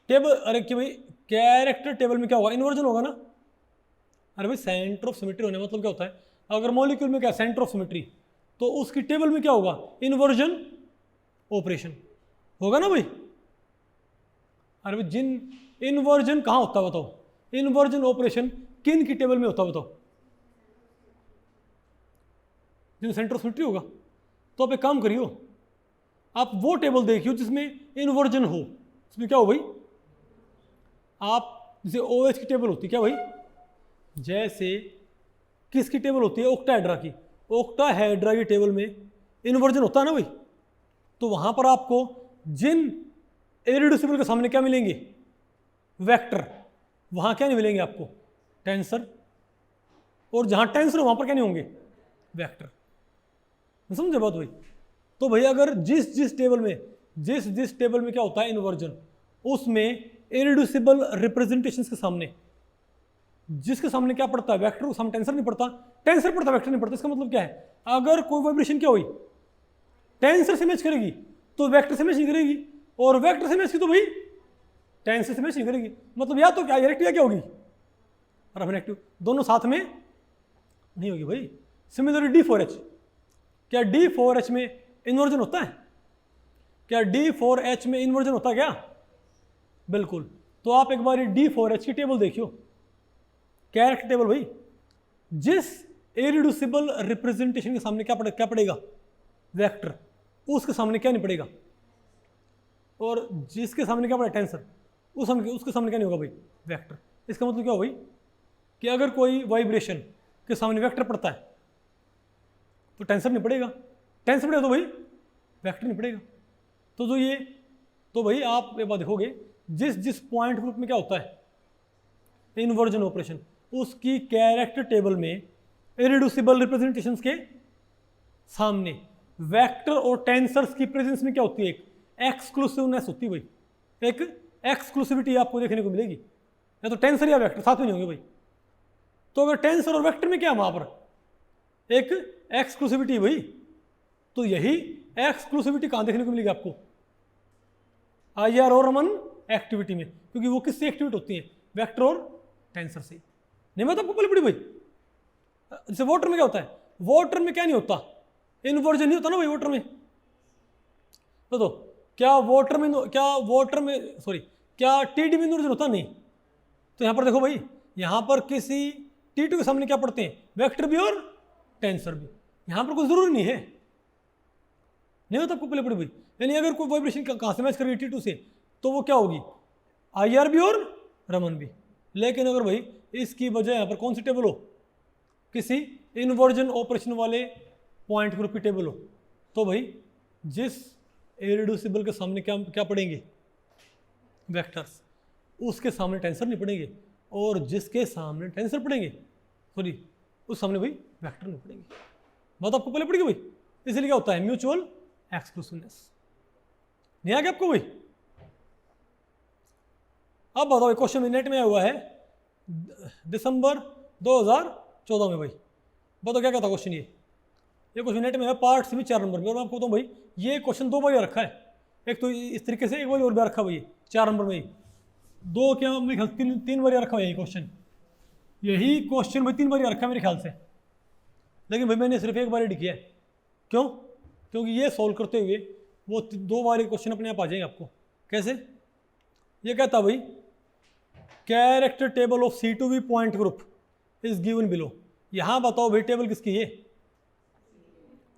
टेबल, अरे कि भाई कैरेक्टर टेबल में क्या होगा, इन्वर्जन होगा ना। अरे भाई सेंटर ऑफ सिमेट्री होने मतलब क्या होता है, अगर मॉलिक्यूल में क्या सेंटर ऑफ सिमेट्री, तो उसकी टेबल में क्या होगा, इन्वर्जन ऑपरेशन होगा ना भाई। अरे भाई जिन इन्वर्जन कहाँ होता है बताओ, इन्वर्जन ऑपरेशन किन की टेबल में होता है बताओ, जिन सेंटर ऑफ सिमेट्री होगा। तो आप एक काम करियो, आप वो टेबल देखियो जिसमें इन्वर्जन हो। इसमें क्या हो भाई, आप जैसे OH की टेबल होती है क्या भाई, जैसे किसकी टेबल होती है, ऑक्टाहेड्रा की, ऑक्टाहेड्रा की टेबल में इन्वर्जन होता है ना भाई। तो वहां पर आपको जिन इरिड्यूसिबल के सामने क्या मिलेंगे, वेक्टर, वहां क्या नहीं मिलेंगे आपको, टेंसर, और जहां टेंसर वहां पर क्या नहीं होंगे, वेक्टर। समझे बात भाई। तो भाई अगर जिस टेबल में जिस टेबल में क्या होता है इन्वर्जन, उसमें इरिड्यूसिबल रिप्रेजेंटेशंस के सामने, जिसके सामने क्या पड़ता है, वेक्टर, उस सामने टेंसर नहीं पड़ता, टेंसर पड़ता वेक्टर नहीं पड़ता। इसका मतलब क्या है, अगर कोई वाइब्रेशन क्या हुई टेंसर से मैच करेगी तो वेक्टर से मैच नहीं करेगी, और वेक्टर से मैच की तो भाई टेंसर से मैच नहीं करेगी। मतलब या तो क्या इरेक्टिव या क्या होगी, रिफ्लेक्टिव, दोनों साथ में नहीं होगी भाई। सिमिलरली D4H, क्या D4H में इन्वर्जन होता है, क्या D4H में इन्वर्जन होता है क्या, बिल्कुल। तो आप एक बार D4H की टेबल देखियो, कैरेक्टर टेबल भाई, जिस इरिड्यूसिबल रिप्रेजेंटेशन के सामने क्या पड़ेगा, वेक्टर, उसके सामने क्या नहीं पड़ेगा, और जिसके सामने क्या पड़ेगा, टेंसर, उसके सामने क्या नहीं होगा भाई, वेक्टर। इसका मतलब क्या हो भाई कि अगर कोई वाइब्रेशन के सामने वेक्टर पड़ता है तो टेंसर नहीं पड़ेगा, टेंसर पड़ेगा तो भाई वेक्टर नहीं पड़ेगा। तो जो ये, तो भाई आप ये बात देखोगे, जिस पॉइंट ग्रुप में क्या होता है इन्वर्जन ऑपरेशन, उसकी कैरेक्टर टेबल में इरिड्यूसिबल रिप्रेजेंटेशंस के सामने वेक्टर और टेंसर्स की प्रेजेंस में क्या होती है, एक एक्सक्लूसिवनेस होती है भाई, एक एक्सक्लूसिविटी आपको देखने को मिलेगी। या तो टेंसर या वेक्टर साथ में नहीं होंगे भाई। तो अगर टेंसर और वेक्टर में क्या वहां पर एक एक्सक्लूसिविटी भाई, तो यही एक्सक्लूसिविटी कहां देखने को मिलेगी आपको, IR और रमन एक्टिविटी में, क्योंकि वो किससे एक्टिवेट होती है, वेक्टर और टेंसर से। नहीं मैं तो आपको पहले पड़ी भाई। जैसे वाटर में क्या होता है, वाटर में क्या नहीं होता, इन्वर्जन नहीं होता ना भाई वाटर में। तो क्या वाटर में क्या TD में इन्वर्जन होता, नहीं। तो यहां पर देखो भाई, यहां पर किसी T2 के सामने क्या पढ़ते हैं, वेक्टर भी और टेंसर भी। यहां पर कोई जरूरी नहीं है, नहीं होता आपको पहले पड़ी भाई। यानी अगर कोई वाइब्रेशन कहां से मैच करेगी T2 से, तो वो क्या होगी, IR भी और रमन भी। लेकिन अगर भाई इसकी वजह यहाँ पर कौन सी टेबल हो, किसी इन्वर्जन ऑपरेशन वाले पॉइंट ग्रुप की टेबल हो, तो भाई जिस इरिड्यूसिबल के सामने क्या पड़ेंगे, वेक्टर्स, उसके सामने टेंसर नहीं पड़ेंगे, और जिसके सामने टेंसर पड़ेंगे, सॉरी उस सामने भाई वेक्टर नहीं पड़ेंगे। बात आपको पहले पड़ेगी भाई। इसलिए क्या होता है, म्यूचुअल एक्सक्लूसिवनेस। नहीं आ गया आपको भाई। अब बताओ, क्वेश्चन नेट में आया हुआ है दिसंबर 2014 में भाई। बताओ क्या था क्वेश्चन, ये क्वेश्चन नेट में है, पार्ट सी में 4 नंबर में। और मैं आपको बताऊँ भाई, ये क्वेश्चन 2 बार रखा है, एक तो इस तरीके से, एक बार और भी रखा भाई 4 नंबर में ही, 2 क्या मेरे ख्याल 3 बार रखा हुआ है यही क्वेश्चन भाई 3 बार रखा है मेरे ख्याल से। लेकिन भाई मैंने सिर्फ एक बार ही किया है। क्यों? क्योंकि ये सॉल्व करते हुए वो 2 बार क्वेश्चन अपने आप आ जाएंगे आपको। कैसे? ये कहता भाई, character table of C2V point group is given below. यहां बताओ भाई टेबल किसकी है,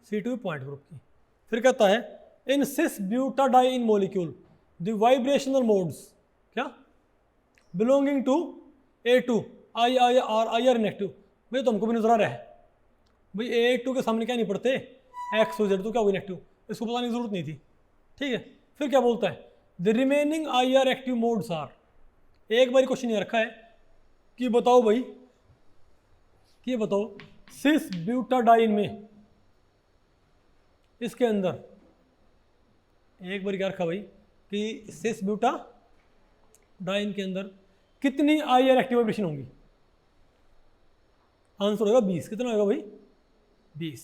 C2V पॉइंट ग्रुप की। फिर कहता है, in cis butadiene molecule the vibrational modes क्या belonging to A2 IR inactive. भाई तो हमको भी नजर आ रहा है भाई, A2 के सामने क्या नहीं पड़ते, XOZ, तो क्या हुआ इनएक्टिव, इसको बताने की जरूरत नहीं थी। ठीक है। फिर क्या बोलता है, the remaining IR active modes are. एक बार क्वेश्चन ये रखा है कि बताओ भाई, कि बताओ सिस ब्यूटाडाइन में, इसके अंदर एक बार क्या रखा भाई कि सिस ब्यूटाडाइन के अंदर कितनी IR एक्टिव वाइब्रेशन होंगी। आंसर होगा 20। कितना होगा भाई? 20।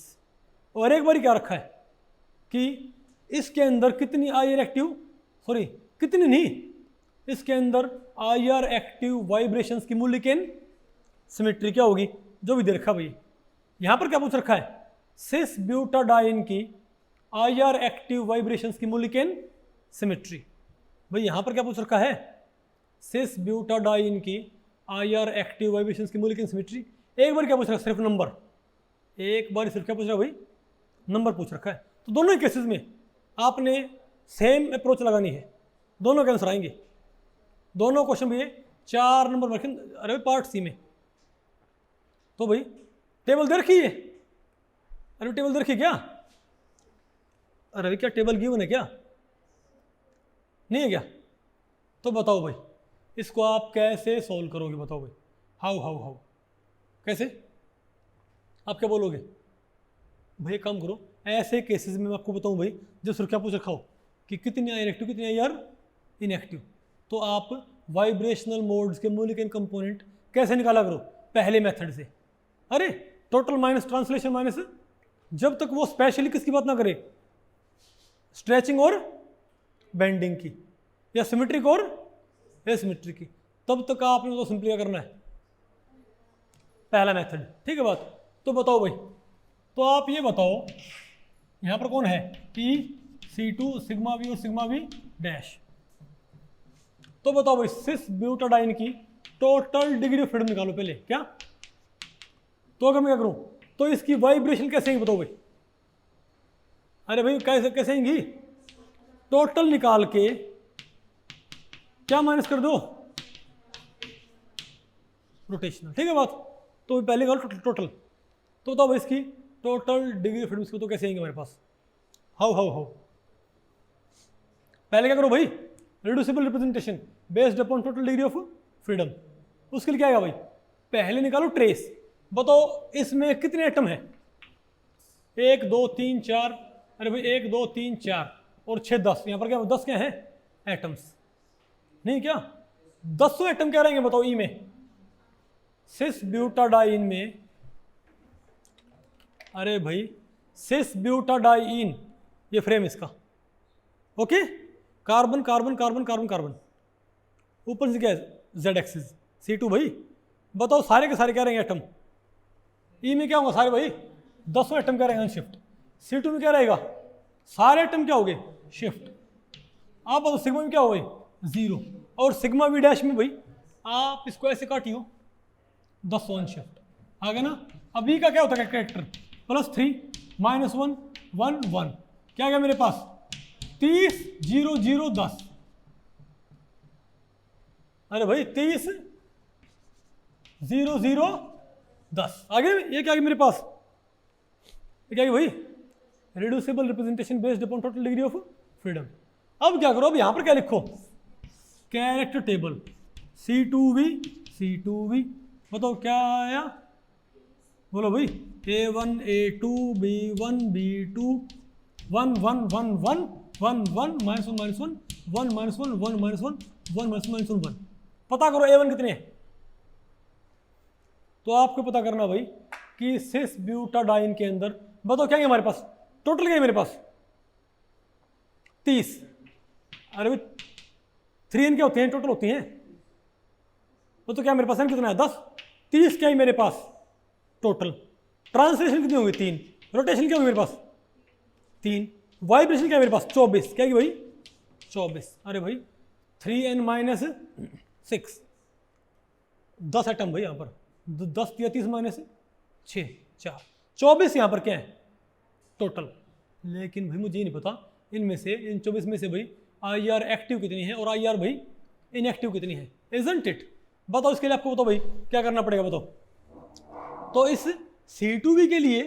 और एक बार क्या रखा है कि इसके अंदर कितनी IR एक्टिव, सॉरी कितनी नहीं, इसके अंदर IR एक्टिव वाइब्रेशंस की मूल्यकेन सिमेट्री क्या होगी, जो भी दे रखा भाई। यहाँ पर क्या पूछ रखा है? सिस ब्यूटाडाइन की IR एक्टिव वाइब्रेशंस की मूल्यकेन सिमेट्री। भाई यहाँ पर क्या पूछ रखा है? सिस ब्यूटाडाइन की IR एक्टिव वाइब्रेशंस की मूल्यकेन सिमेट्री। एक बार क्या पूछ रखा है? सिर्फ नंबर। एक बार सिर्फ क्या पूछ रहा है भाई? नंबर पूछ रखा है। तो दोनों ही केसेस में आपने सेम अप्रोच लगानी है, दोनों के आंसर आएंगे। दोनों क्वेश्चन भी 4 नंबर रखें। अरे पार्ट सी में तो भाई टेबल दे रखी है। अरे टेबल दे रखी क्या? अरे क्या टेबल गिवन है क्या? नहीं है क्या? तो बताओ भाई इसको आप कैसे सॉल्व करोगे? बताओ भाई, हाउ कैसे? आप क्या बोलोगे भाई? काम करो, ऐसे केसेस में मैं आपको बताऊं भाई, जो सिर्फ क्या पूछ रखा हो कि कितनी IR एक्टिव कितनी IR इनएक्टिव, तो आप वाइब्रेशनल मोड्स के मूल्यकेन कंपोनेंट कैसे निकाला करो? पहले मेथड से। अरे टोटल माइनस ट्रांसलेशन माइनस, जब तक वो स्पेशली किसकी बात ना करे, स्ट्रेचिंग और बेंडिंग की, या सिमेट्रिक और एसिमेट्रिक की, तब तक आपने तो सिंपली क्या करना है? पहला मेथड। ठीक है बात? तो बताओ भाई, तो आप ये बताओ यहाँ पर कौन है? P C2 सिग्मा V और सिग्मा V डैश। तो बताओ भाई सिस ब्यूटाडाइन की टोटल डिग्री ऑफ फ्रीडम निकालो पहले। क्या? तो अगर मैं क्या करूं तो इसकी वाइब्रेशन कैसे आएंगी? बताओ भाई। अरे भाई कैसे आएंगी? टोटल निकाल के क्या माइनस कर दो? रोटेशनल। ठीक है बात? तो पहले निकालो टोटल। तो बताओ भाई इसकी टोटल डिग्री ऑफ फ्रीडम तो कैसे आएंगे हमारे पास? हाउ पहले क्या करो भाई? Reducible representation based upon total degree of freedom. उसके लिए क्या आएगा भाई? पहले निकालो ट्रेस। बताओ इसमें कितने एटम है? 1 2 3 4। अरे भाई 1 2 3 4 और 6 10। यहाँ पर क्या 10 क्या है? एटम्स। नहीं क्या 10 एटम क्या रहेंगे? बताओ ई में, सिस ब्यूटाडाइन में। अरे भाई सिस ब्यूटाडाइन, ये फ्रेम इसका। Okay, carbon carbon carbon carbon carbon, ऊपर से क्या है? Z axis. C2 भाई बताओ सारे के सारे क्या रहेंगे एटम? ई में क्या होगा? सारे भाई 10 एटम क्या रहेंगे? अनशिफ्ट। C2 में क्या रहेगा? सारे एटम क्या हो गए? शिफ्ट। आप बताओ सिग्मा में क्या हो गई? 0। और सिग्मा V डैश में भाई आप इसको ऐसे काटियो 10 अनशिफ्ट। आ गया ना? अब ई का क्या होता है कैरेक्टर? +3 -1 1 1। क्या गया मेरे पास? 30 0 0 10। अरे भाई 30 0 0 10 आगे। ये क्या गया मेरे पास? ये क्या गया भाई? Reducible representation based upon total degree of freedom. अब क्या करो? अब यहां पर क्या लिखो? Character table C2V। बताओ क्या आया? बोलो भाई। A1 A2 B1 B2 1 1 1 1 1 1 -1 -1 1 -1 1 -1 1 -1 -1। पता करो A1 कितने हैं? तो आपको पता करना भाई कि सिस ब्यूटाडाइन के अंदर बताओ क्या है हमारे पास? टोटल क्या है मेरे पास? 30। अरे भाई 3n क्या होते हैं? टोटल होती हैं। तो क्या मेरे पास n कितना है? 10। 30 क्या है मेरे पास टोटल? ट्रांसलेशन कितनी होगी? 3। रोटेशन क्या होगी मेरे पास? 3। वाइब्रेशन क्या है मेरे पास? 24। क्या है भाई? 24। अरे भाई 3n - 6, 10 एटम भाई यहाँ पर। 10 या 30 -6 4 24 यहाँ पर क्या है टोटल? लेकिन भाई मुझे ये नहीं पता इनमें से, इन 24 में से भाई IR एक्टिव कितनी है और IR भाई इनएक्टिव कितनी है? Isn't it? बताओ इसके लिए आपको बताओ भाई क्या करना पड़ेगा? बताओ। तो इस C2V के लिए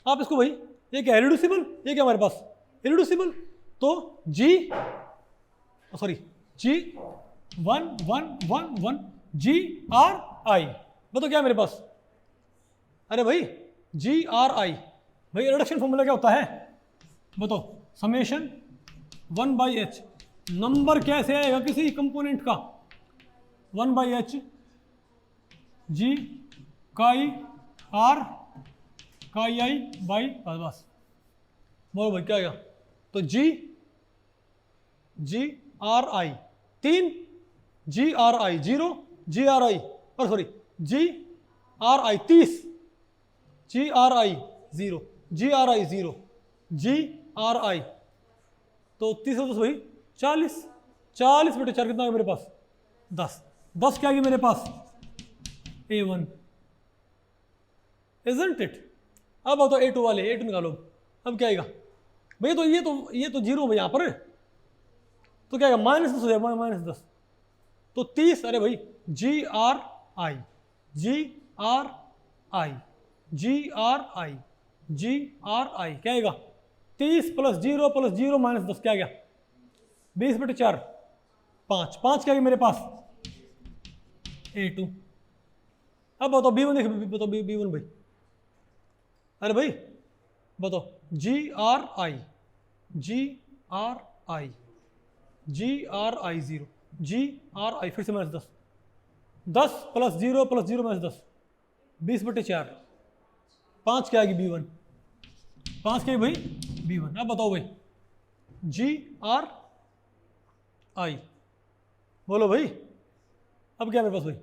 आप इसको भाई, ये क्या है? रिड्यूसिबल। ये क्या हमारे पास? इरिड्यूसिबल। तो G1 1 1 1 GRI। बताओ क्या है मेरे पास? अरे भाई GRI। भाई रिडक्शन फॉर्मूला क्या होता है? बताओ। Summation 1/h। नंबर कैसे आएगा किसी कंपोनेंट का? 1/h G काई आर काई आई बाई बस। बोलो भाई क्या आएगा? तो G R I 3, G R I 0, G R I और sorry G R I 30, G R I 0, G R I 0, G R I तो 30 तो भाई 40, 40 बटे 4 कितना है मेरे पास? 10। 10 क्या आ गया मेरे पास? A1 isn't it? अब आओ तो A2 वाले, A2 निकालो। अब क्या आएगा भैया? तो ये तो 0 भाई यहाँ पर, तो क्या आएगा? -10 हो जाएगा, -10 तो 30। अरे भाई जी आर आई क्या आएगा? 30 + 0 + 0 -10 क्या आ गया? 20 बटे 4 5 क्या है मेरे पास? A2। अब बताओ B1 देख, बताओ B1 भाई। अरे भाई बताओ जी आर आई 0, जी आर आई फिर से -10, 10 + 0 + 0 -10 20 बटे 4 5 क्या आएगी? B1 5 क्या है भाई? B1। अब बताओ भाई जी आर आई, बोलो भाई। अब क्या मेरे पास भाई?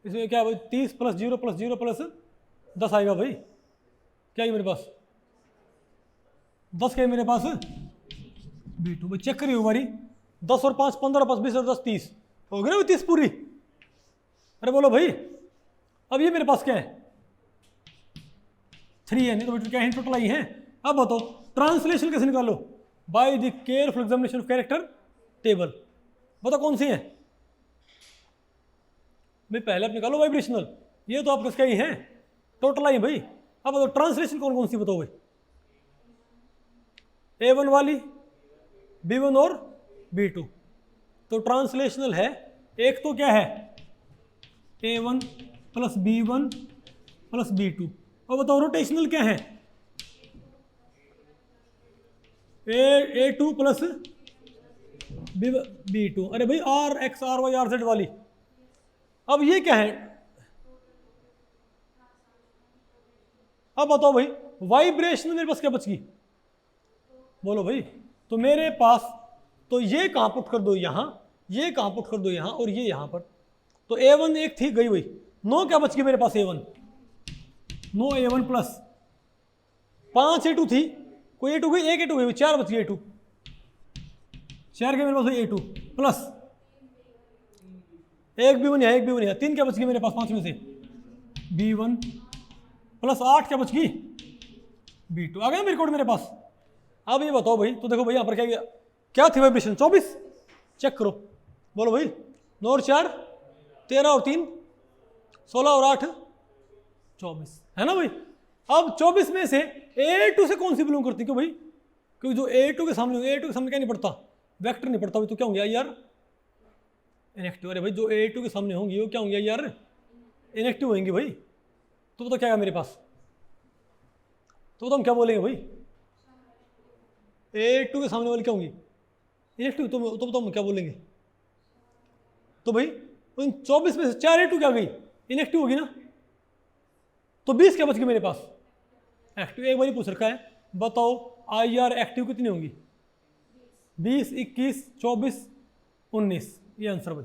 इसमें क्या है भाई? 30 + 0 + 0 + 10 आएगा भाई। क्या है मेरे पास? 10 क्या है मेरे पास? B2 भाई। चेक करिए हमारी 10 और 5 15, 5 20 और 10 30 हो गई ना 30 पूरी। अरे बोलो भाई। अब ये मेरे पास क्या है? 3 है, नहीं तो क्या है? टोटल आई है। अब बताओ ट्रांसलेशन कैसे निकालो? Bye the careful examination of character table. बताओ कौन सी है भाई? पहले आप निकालो वाइब्रेशनल, ये तो आपका क्या ही है? टोटल आई भाई। अब बताओ ट्रांसलेशन कौन कौन सी बताओ भाई? A1 वाली, B1 और B2। तो ट्रांसलेशनल है एक तो क्या है? A1 + B1 + B2। और बताओ रोटेशनल क्या है? A2 + B2। अरे भाई RX RY RZ वाली। अब ये क्या है? अब बताओ भाई वाइब्रेशन मेरे पास क्या बच गई? बोलो भाई। तो मेरे पास तो ये कहां पुट कर दो? यहां। ये कहां पुट कर दो? यहां। और ये यहां पर। तो A1 एक थी गई भाई। 9 क्या बच गई मेरे पास? A1 9 A1 प्लस 5 A2 थी, कोई A2 गई, एक A2 गई, 4 बच गई A2। 4 क्या मेरे पास? A2 प्लस एक B1 है, एक B1 है, 3 क्या बच गई मेरे पास 5 में से? B1 प्लस 8 क्या बच गई? B2। आ गया मेरे कोड मेरे पास। अब ये बताओ भाई, तो देखो भाई यहाँ पर क्या थी वाइब्रेशन? 24। चेक करो, बोलो भाई। 9 और 4 13 और 3 16 और 8 24 है ना भाई। अब 24 में से A2 से कौन सी बिलोंग करती? क्यों भाई? क्योंकि जो A2 के सामने क्या नहीं पड़ता? वेक्टर नहीं पड़ता भाई। तो क्या होंगे यार? इनएक्टिव। अरे भाई जो A2 के सामने होंगी वो क्या होंगे यार? इनएक्टिव होंगी भाई। तो बताओ क्या है मेरे पास? तो हम क्या बोलेंगे भाई? A2 के सामने वाली क्या होंगी? इनएक्टिव। तो बताओ हम क्या बोलेंगे? तो भाई उन 24 में से 4 A2 क्या गई? इनएक्टिव होगी ना। तो 20 क्या बच गई मेरे पास? एक्टिव। एक बार ही पूछ रखा है, बताओ IR एक्टिव कितनी होंगी? 20 21 24 19। ये आंसर भाई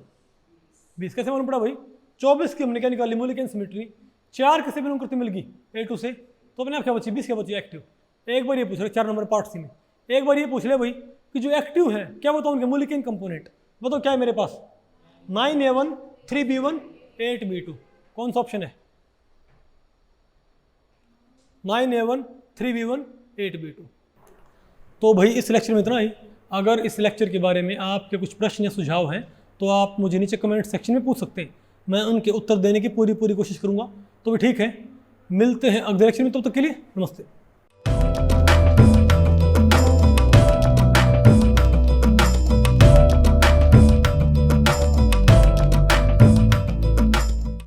20 कैसे मालूम पड़ा भाई? 24 की हमने क्या निकाली? Molecular symmetry. 4 किससे बिलोंग करती मिल गई? A2 से। तो अपने आप क्या बची? 20 क्या बची? एक्टिव। एक बार ये पूछ रहे 4 नंबर पार्ट सी में। एक बार ये पूछ ले भाई कि जो एक्टिव है क्या बताओ उनके मोलिक्यूलर कंपोनेंट बताओ क्या है मेरे पास? 9A1 3B1 8B2। कौन सा ऑप्शन है? 9A1 3B1 8B2। तो भाई इस लेक्चर में इतना ही। अगर इस लेक्चर के बारे में आपके कुछ प्रश्न या सुझाव हैं तो आप मुझे नीचे कमेंट सेक्शन में पूछ सकते हैं। मैं उनके उत्तर देने की पूरी कोशिश करूंगा। तो भी ठीक है, मिलते हैं अगले लेक्चर में। तब तक के लिए नमस्ते।